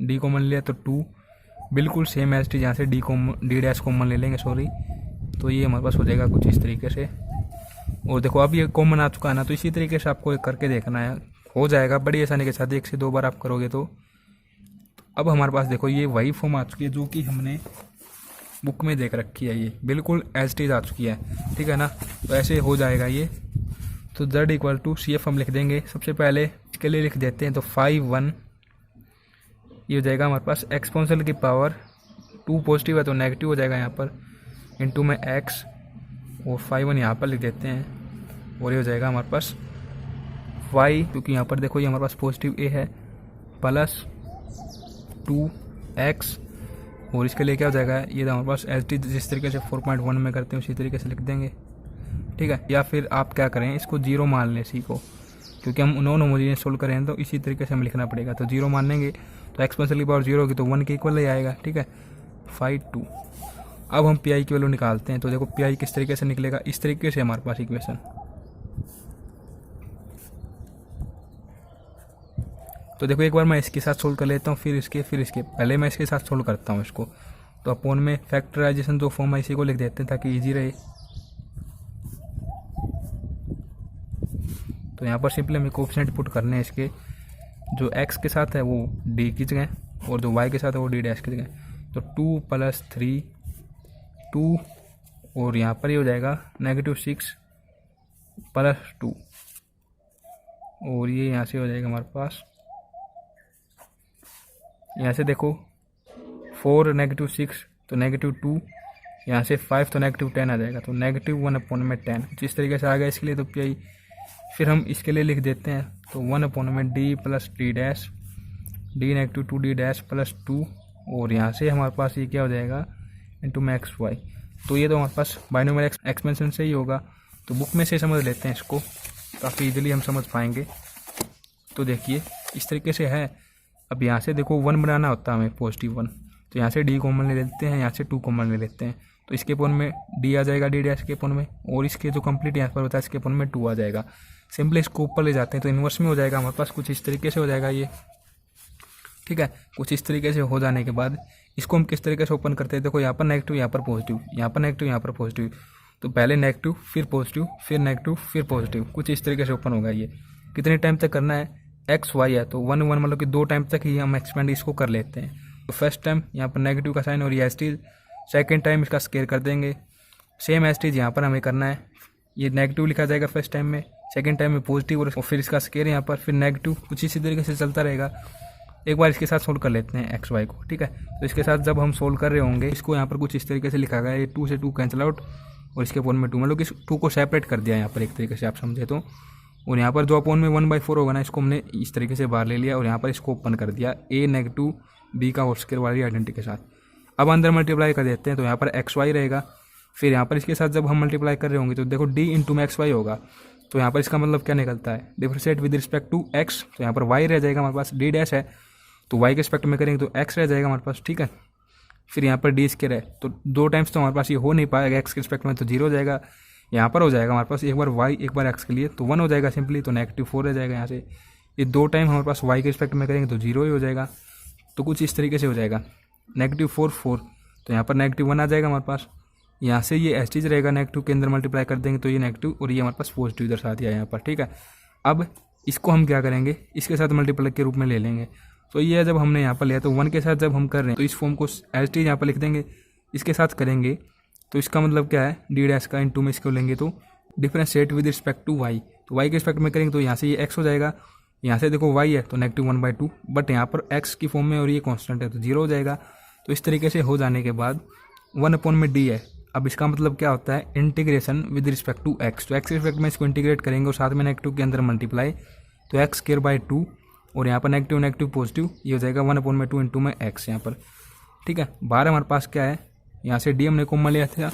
डी कॉमन लिया तो 2, बिल्कुल सेम एज टी, यहाँ से डी डैश कॉमन ले लेंगे, सॉरी, तो ये हमारे पास हो जाएगा कुछ इस तरीके से। और देखो अब ये कॉमन आ चुका है ना, तो इसी तरीके से आपको करके देखना है, हो जाएगा बड़ी आसानी के साथ, 1 से 2 बार आप करोगे तो। अब हमारे पास देखो ये वही फॉर्म आ चुकी है जो कि हमने बुक में देख रखी है, ये बिल्कुल एज टीज आ चुकी है, ठीक है ना। तो ऐसे हो जाएगा ये। तो z इक्वल टू CF हम लिख देंगे, सबसे पहले इसके लिए लिख देते हैं, तो 5 1 ये हो जाएगा हमारे पास एक्सपोनेंशियल की पावर 2 पॉजिटिव है तो नेगेटिव हो जाएगा यहाँ पर, इंटू में x, और 5 1 यहाँ पर लिख देते हैं, और ये हो जाएगा हमारे पास y, क्योंकि यहाँ पर देखो ये हमारे पास पॉजिटिव a है, प्लस 2x, और इसके लिए क्या हो जाएगा, ये हमारे पास एच टी जिस तरीके से 4.1 में करते हैं उसी तरीके से लिख देंगे, ठीक है। या फिर आप क्या करें, इसको 0 मान लें सी को, क्योंकि हम नॉन होमोजेनियस सोल्व करें तो इसी तरीके से हमें लिखना पड़ेगा। तो 0 मान लेंगे तो एक्सपोनेंशियल की पावर 0 होगी तो 1 के इक्वल ही आएगा, ठीक है, 5 2। अब हम पी आई की वैल्यू निकालते हैं, तो देखो पी आई किस तरीके से निकलेगा, इस तरीके से हमारे पास इक्वेशन। तो देखो एक बार मैं इसके साथ सोल्व कर लेता हूँ, फिर इसके पहले मैं इसके साथ सोल्व करता हूँ इसको। तो अपॉन में फैक्टराइजेशन जो फॉर्म है इसी को लिख देते हैं ताकि इजी रहे। तो यहाँ पर सिंपली हमें कोएफिशिएंट पुट करने हैं इसके, जो x के साथ है वो d की जगह और जो y के साथ है वो d डैश की जगह। तो 2 + 3 2, और यहाँ पर ये हो जाएगा -6 + 2, और ये यहाँ से हो जाएगा हमारे पास, यहाँ से देखो 4 -6 तो -2, यहाँ से 5 तो -10 आ जाएगा, तो -1/10 कुछ इस तरीके से आ गया इसके लिए। तो पी फिर हम इसके लिए लिख देते हैं, तो 1/d + d dash d -2d dash plus 2, और यहाँ से हमारे पास ये क्या हो जाएगा इंटू में xy। तो ये तो हमारे पास बाइनोमियल एक्सपेंशन से ही होगा, तो बुक में से समझ लेते हैं इसको, काफ़ी इजीली हम समझ पाएंगे। तो देखिए इस तरीके से है। अब यहाँ से देखो 1 बनाना होता है हमें, पॉजिटिव 1, तो यहाँ से d कॉमन ले लेते हैं, यहाँ से 2 कॉमन ले लेते हैं, तो इसके पॉन में d आ जाएगा d डैश के पॉन में, और इसके जो कंप्लीट यहाँ पर होता है इसके पॉन में 2 आ जाएगा। सिंपली इसको ऊपर ले जाते हैं तो इन्वर्स में हो जाएगा हमारे पास, कुछ इस तरीके से हो जाएगा ये, ठीक है। कुछ इस तरीके से हो जाने के बाद इसको हम किस तरीके से ओपन करते हैं, देखो यहाँ पर नेगेटिव, यहाँ पर पॉजिटिव, यहाँ पर नेगेटिव, यहाँ पर पॉजिटिव, तो पहले नेगेटिव फिर पॉजिटिव फिर नेगेटिव फिर पॉजिटिव, कुछ इस तरीके से ओपन होगा ये। कितने टाइम तक करना है, एक्स वाई है तो 1 1 मतलब कि 2 टाइम तक ही हम एक्सपेंड इसको कर लेते हैं। तो फर्स्ट टाइम यहाँ पर नेगेटिव का साइन और ये एस्टीज, सेकेंड टाइम इसका स्केयर कर देंगे, सेम एस्टीज यहाँ पर हमें करना है, ये नेगेटिव लिखा जाएगा फर्स्ट टाइम में, सेकेंड टाइम में पॉजिटिव, और फिर इसका स्केयर यहाँ पर, फिर नेगेटिव, कुछ इसी तरीके से चलता रहेगा। एक बार इसके साथ सोल्व कर लेते हैं एक्स वाई को, ठीक है। तो इसके साथ जब हम सोल्व कर रहे होंगे इसको यहाँ पर कुछ इस तरीके से लिखा गया है, ये 2 से 2 कैंसिल आउट, और इसके अपोन में 2, मतलब कि 2 को सेपरेट कर दिया यहाँ पर एक तरीके से आप समझे तो। और यहाँ पर जो अपोन में 1/4 होगा ना, इसको हमने इस तरीके से बाहर ले लिया और यहाँ पर इसको ओपन कर दिया a नेगेटिव b का होल स्क्वायर वाली आइडेंटिटी के साथ। अब अंदर मल्टीप्लाई कर देते हैं, तो यहाँ पर एक्स वाई रहेगा, फिर यहाँ पर इसके साथ जब हम मल्टीप्लाई कर रहे होंगे तो देखो d इंटू में एक्स वाई होगा, तो यहाँ पर इसका मतलब क्या निकलता है, differentiate with respect to x, तो यहाँ पर y रह जाएगा हमारे पास, d डैश है तो y के रिस्पेक्ट में करेंगे तो x रह जाएगा हमारे पास, ठीक है। फिर यहाँ पर d स्क्वायर है तो 2 टाइम्स तो हमारे पास ये हो नहीं पाएगा x के रिस्पेक्ट में, तो 0 हो जाएगा। यहाँ पर हो जाएगा हमारे पास एक बार y एक बार x के लिए तो 1 हो जाएगा सिंपली, तो -4 रह जाएगा यहाँ से। ये 2 टाइम हमारे पास y के रिस्पेक्ट में करेंगे तो 0 ही हो जाएगा। तो कुछ इस तरीके से हो जाएगा, -4 4, तो यहाँ पर -1 आ जाएगा हमारे पास। यहाँ से ये एस चीज रहेगा, नेगेटिव के अंदर मल्टीप्लाई कर देंगे तो ये नेगेटिव, और ये हमारे पास पॉजिटिव इधर साथ दिया यहाँ पर, ठीक है। अब इसको हम क्या करेंगे, इसके साथ मल्टीप्लाई के रूप में ले लेंगे। तो ये जब हमने यहाँ पर लिया तो 1 के साथ जब हम कर रहे हैं तो इस फॉर्म को एस टी यहाँ पर लिख देंगे, इसके साथ करेंगे तो इसका मतलब क्या है, डी डैश का इनटू में इसको लेंगे तो differentiate with respect to y, तो वाई के रिस्पेक्ट में करेंगे तो यहाँ से ये एक्स हो जाएगा, यहाँ से देखो वाई है तो -1/2, बट यहाँ पर एक्स की फॉर्म में और ये कांस्टेंट है तो 0 हो जाएगा। तो इस तरीके से हो जाने के बाद 1/d है। अब इसका मतलब क्या होता है, integration with respect to x, तो एक्स के रिस्पेक्ट में इसको इंटीग्रेट करेंगे और साथ में नेगेटिव के अंदर मल्टीप्लाई, तो x² 2 और यहाँ पर नेगेटिव नेगेटिव पॉजिटिव, ये हो जाएगा 1/2 इंटू में x यहाँ पर, ठीक है। बाहर हमारे पास क्या है, यहाँ से d हमने कॉमन लिया था,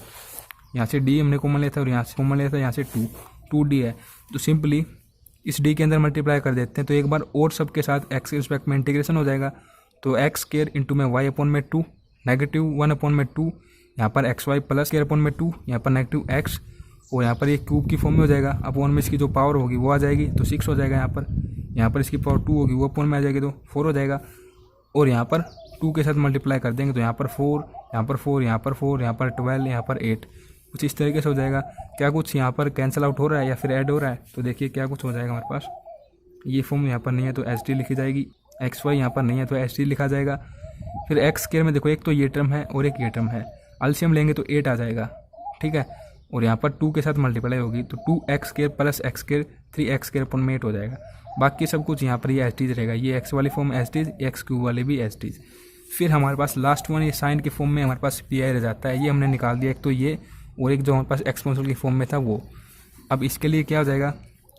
यहाँ से d हमने कॉमन लिया था और यहाँ से कॉमन लिया था, यहाँ से 2d है, तो सिंपली इस d के अंदर मल्टीप्लाई कर देते हैं, तो एक बार और सबके साथ x के रिस्पेक्ट में इंटीग्रेशन हो जाएगा, तो x² इंटू में y/2 -1/2, यहाँ पर xy प्लस (2) यहाँ पर -x और यहाँ पर ये क्यूब की फॉर्म में हो जाएगा, अपॉन में इसकी जो पावर होगी वो आ जाएगी तो 6 हो जाएगा, यहाँ पर इसकी पावर 2 होगी वो अपॉन में आ जाएगी तो 4 हो जाएगा, और यहाँ पर 2 के साथ मल्टीप्लाई कर देंगे तो यहाँ पर 4, यहाँ पर 4, यहाँ पर 4, यहाँ पर 12, यहाँ पर 8, कुछ इस तरीके से हो जाएगा। क्या कुछ यहाँ पर कैंसिल आउट हो रहा है या फिर ऐड हो रहा है, तो देखिए क्या कुछ हो जाएगा हमारे पास, ये फॉर्म यहाँ पर नहीं है तो SD लिखी जाएगी, XY यहाँ पर नहीं है तो SD लिखा जाएगा। फिर x² में देखो एक तो ये टर्म है और एक ये टर्म है, एलसीएम लेंगे तो 8 आ जाएगा, ठीक है, और यहाँ पर 2 के साथ मल्टीप्लाई होगी तो 2x² plus x² 3x² upon में 8 हो जाएगा। बाकी सब कुछ यहाँ पर ये एसटीज रहेगा, ये x वाली फॉर्म एसटीज, x³ वाली भी एसटीज। फिर हमारे पास लास्ट वन ये साइन की फॉर्म में हमारे पास PI रह जाता है, ये हमने निकाल दिया, एक तो ये और एक जो हमारे पास एक्सपोनेंशियल की फॉर्म में था वो। अब इसके लिए क्या हो जाएगा,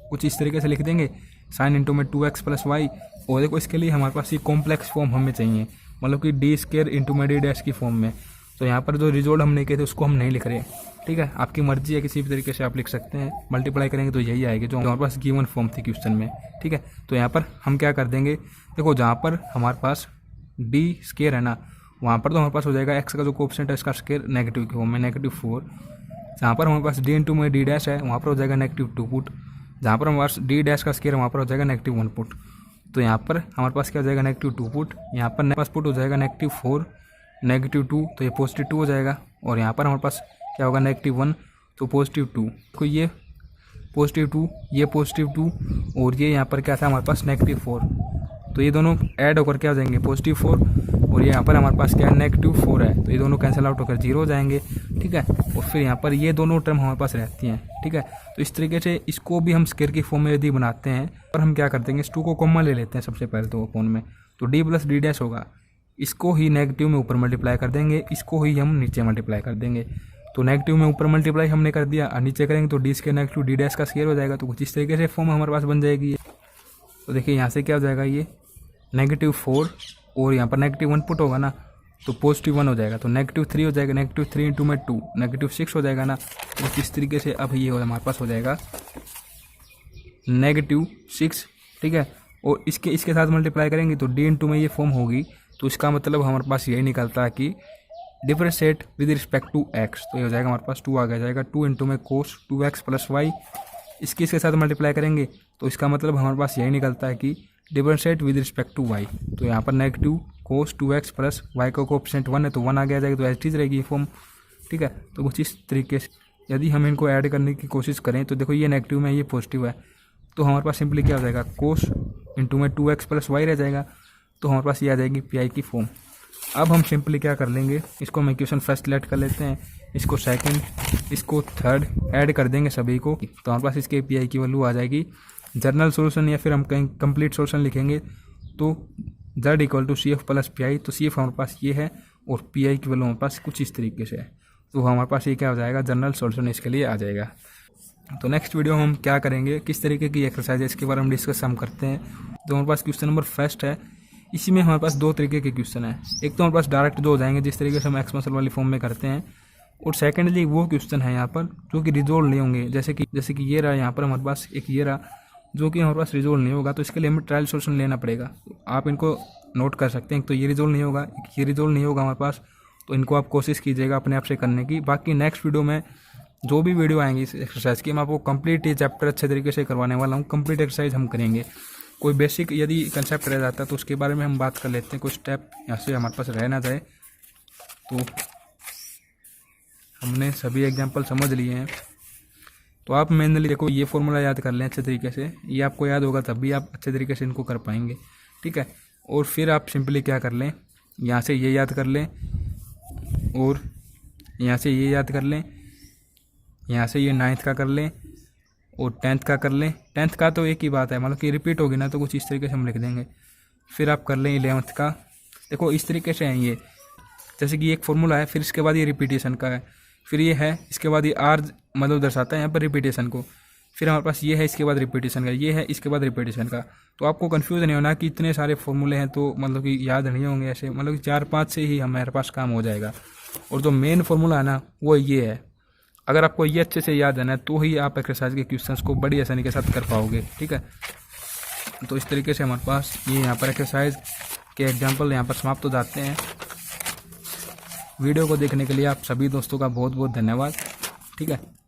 कुछ इस तरीके से लिख देंगे, साइन इंटू में 2x प्लस वाई, और देखो इसके लिए हमारे पास ये कॉम्प्लेक्स फॉर्म हमें चाहिए, मतलब कि d² इंटू में d डैश की फॉर्म में। तो यहाँ पर जो रिजल्ट हमने किए थे उसको हम नहीं लिख रहे, ठीक है, आपकी मर्जी है, किसी भी तरीके से आप लिख सकते हैं। मल्टीप्लाई करेंगे तो यही आएगी जो हमारे पास गिवन फॉर्म थी क्वेश्चन में, ठीक है। तो यहाँ पर हम क्या कर देंगे, देखो जहाँ पर हमारे पास d² है ना, वहाँ पर तो हमारे पास हो जाएगा x का जो कोएफिशिएंट है इसका स्क्वायर नेगेटिव की फॉर्म में -4। जहाँ पर हमारे पास d इंटू में d डैश है वहाँ पर हो जाएगा -2 पुट, जहाँ पर हमारे पास d डैश का स्क्वायर वहाँ पर हो जाएगा -1 पुट। तो यहाँ पर हमारे पास क्या हो जाएगा -2 पुट, यहाँ पर पास पुट हो जाएगा -4 -2, तो ये +2 हो जाएगा, और यहाँ पर हमारे पास क्या होगा -1 तो +2, तो ये +2 ये +2 और ये यहाँ पर क्या था हमारे पास -4, तो ये दोनों ऐड होकर क्या हो जाएंगे +4, और ये यहाँ पर हमारे पास क्या है -4 है, तो ये दोनों कैंसिल आउट होकर 0 हो जाएंगे, ठीक है। और फिर यहाँ पर ये दोनों टर्म हमारे पास रहती हैं, ठीक है। तो इस तरीके से इसको भी हम स्क्वायर की फॉर्म में यदि बनाते हैं, और हम क्या कर देंगे, इस 2 को कॉमन ले लेते हैं सबसे पहले तो अपॉन में, तो d प्लस d डैश होगा, इसको ही नेगेटिव में ऊपर मल्टीप्लाई कर देंगे, इसको ही हम नीचे मल्टीप्लाई कर देंगे। तो नेगेटिव में ऊपर मल्टीप्लाई हमने कर दिया और नीचे करेंगे तो d² नेगेटिव d डैश का स्क्वायर हो जाएगा, तो कुछ इस तरीके से फॉर्म हमारे पास बन जाएगी। तो देखिए यहाँ से क्या हो जाएगा, ये -4 और यहाँ पर -1 पुट होगा ना तो +1 हो जाएगा, तो -3 हो जाएगा, -3 इंटू में 2 -6 हो जाएगा ना। तो इस तरीके से अब ये हमारे पास हो जाएगा -6, ठीक है। और इसके साथ मल्टीप्लाई करेंगे तो d इंटू में ये फॉर्म होगी, तो इसका मतलब हमारे पास यही निकलता है कि differentiate with respect to x, तो ये हो जाएगा हमारे पास 2 आ जाएगा, 2 इंटू में cos 2x प्लस वाई, इसके साथ मल्टीप्लाई करेंगे तो इसका मतलब हमारे पास यही निकलता है कि differentiate with respect to y, तो यहाँ पर negative cos 2x plus y का कोएफिशिएंट 1 है तो 1 आ जाएगा, तो एच रहेगी ये फॉर्म, ठीक है। तो कुछ इस तरीके से यदि हम इनको ऐड करने की कोशिश करें तो देखो ये नेगेटिव में ये पॉजिटिव है, तो हमारे पास सिंपली क्या हो जाएगा, cos इंटू में 2x प्लस वाई रह जाएगा, तो हमारे पास ये आ जाएगी PI की फॉर्म। अब हम सिंपली क्या कर लेंगे, इसको हम इक्वेशन फर्स्ट लेट कर लेते हैं, इसको सेकंड, इसको थर्ड ऐड कर देंगे सभी को, तो हमारे पास इसके PI की वैल्यू आ जाएगी। जनरल सोल्यूशन या फिर हम कहीं कंप्लीट सोल्यूशन लिखेंगे तो z = CF प्लस PI, तो CF हमारे पास ये है और PI की वैल्यू हमारे पास कुछ इस तरीके से है, तो हमारे पास ये क्या हो जाएगा, जनरल सोल्यूशन इसके लिए आ जाएगा। तो नेक्स्ट वीडियो में हम क्या करेंगे, किस तरीके की एक्सरसाइज है इसके बारे में डिस्कस हम करते हैं। तो हमारे पास क्वेश्चन नंबर फर्स्ट है, इसी में हमारे पास 2 तरीके के क्वेश्चन है, एक तो हमारे पास डायरेक्ट जो हो जाएंगे जिस तरीके से हम एक्सपोनेंशियल वाली फॉर्म में करते हैं, और सेकेंडली वो क्वेश्चन है यहाँ पर जो कि रिजोल्व नहीं होंगे, जैसे कि ये रहा, यहाँ पर हमारे पास एक ये रहा जो कि हमारे पास रिजोल्व नहीं होगा, तो इसके लिए हमें ट्रायल सोल्यूशन लेना पड़ेगा। आप इनको नोट कर सकते हैं, तो ये रिजोल्व नहीं होगा, ये रिजोल्व नहीं होगा हमारे पास, तो इनको आप कोशिश कीजिएगा अपने आप से करने की। बाकी नेक्स्ट वीडियो में जो भी वीडियो आएंगी इस एक्सरसाइज की, मैं आपको कंप्लीट ये चैप्टर अच्छे तरीके से करवाने वाला हूँ, कंप्लीट एक्सरसाइज हम करेंगे। कोई बेसिक यदि कंसेप्ट रह जाता है तो उसके बारे में हम बात कर लेते हैं, कुछ स्टेप यहाँ से हमारे पास रह ना जाए। तो हमने सभी एग्जाम्पल समझ लिए हैं, तो आप मेनली देखो ये फॉर्मूला याद कर लें अच्छे तरीके से, ये आपको याद होगा तब भी आप अच्छे तरीके से इनको कर पाएंगे, ठीक है। और फिर आप सिंपली क्या कर लें, यहाँ से ये याद कर लें और यहाँ से ये याद कर लें, यहाँ से ये 9th का कर लें और 10th का कर लें। 10th का तो एक ही बात है, मतलब कि रिपीट होगी ना तो कुछ इस तरीके से हम लिख देंगे। फिर आप कर लें 11th का। देखो इस तरीके से हैं ये, जैसे कि एक फॉर्मूला है, फिर इसके बाद ये रिपीटेशन का है, फिर ये है, इसके बाद ये आर मतलब दर्शाता है यहाँ पर रिपीटेशन को, फिर हमारे पास ये है, इसके बाद रिपीटेशन का, ये है, इसके बाद रिपीटेशन का। तो आपको कंफ्यूज नहीं होना कि इतने सारे फॉर्मूले हैं तो मतलब कि याद नहीं होंगे ऐसे, मतलब कि 4-5 से ही हमारे पास काम हो जाएगा। और जो मेन फॉर्मूला है ना वो ये है, अगर आपको ये अच्छे से याद है ना तो ही आप एक्सरसाइज के क्वेश्चंस को बड़ी आसानी के साथ कर पाओगे। ठीक है, तो इस तरीके से हमारे पास ये यहाँ पर एक्सरसाइज के एग्जाम्पल यहाँ पर समाप्त हो जाते हैं। वीडियो को देखने के लिए आप सभी दोस्तों का बहुत बहुत धन्यवाद। ठीक है।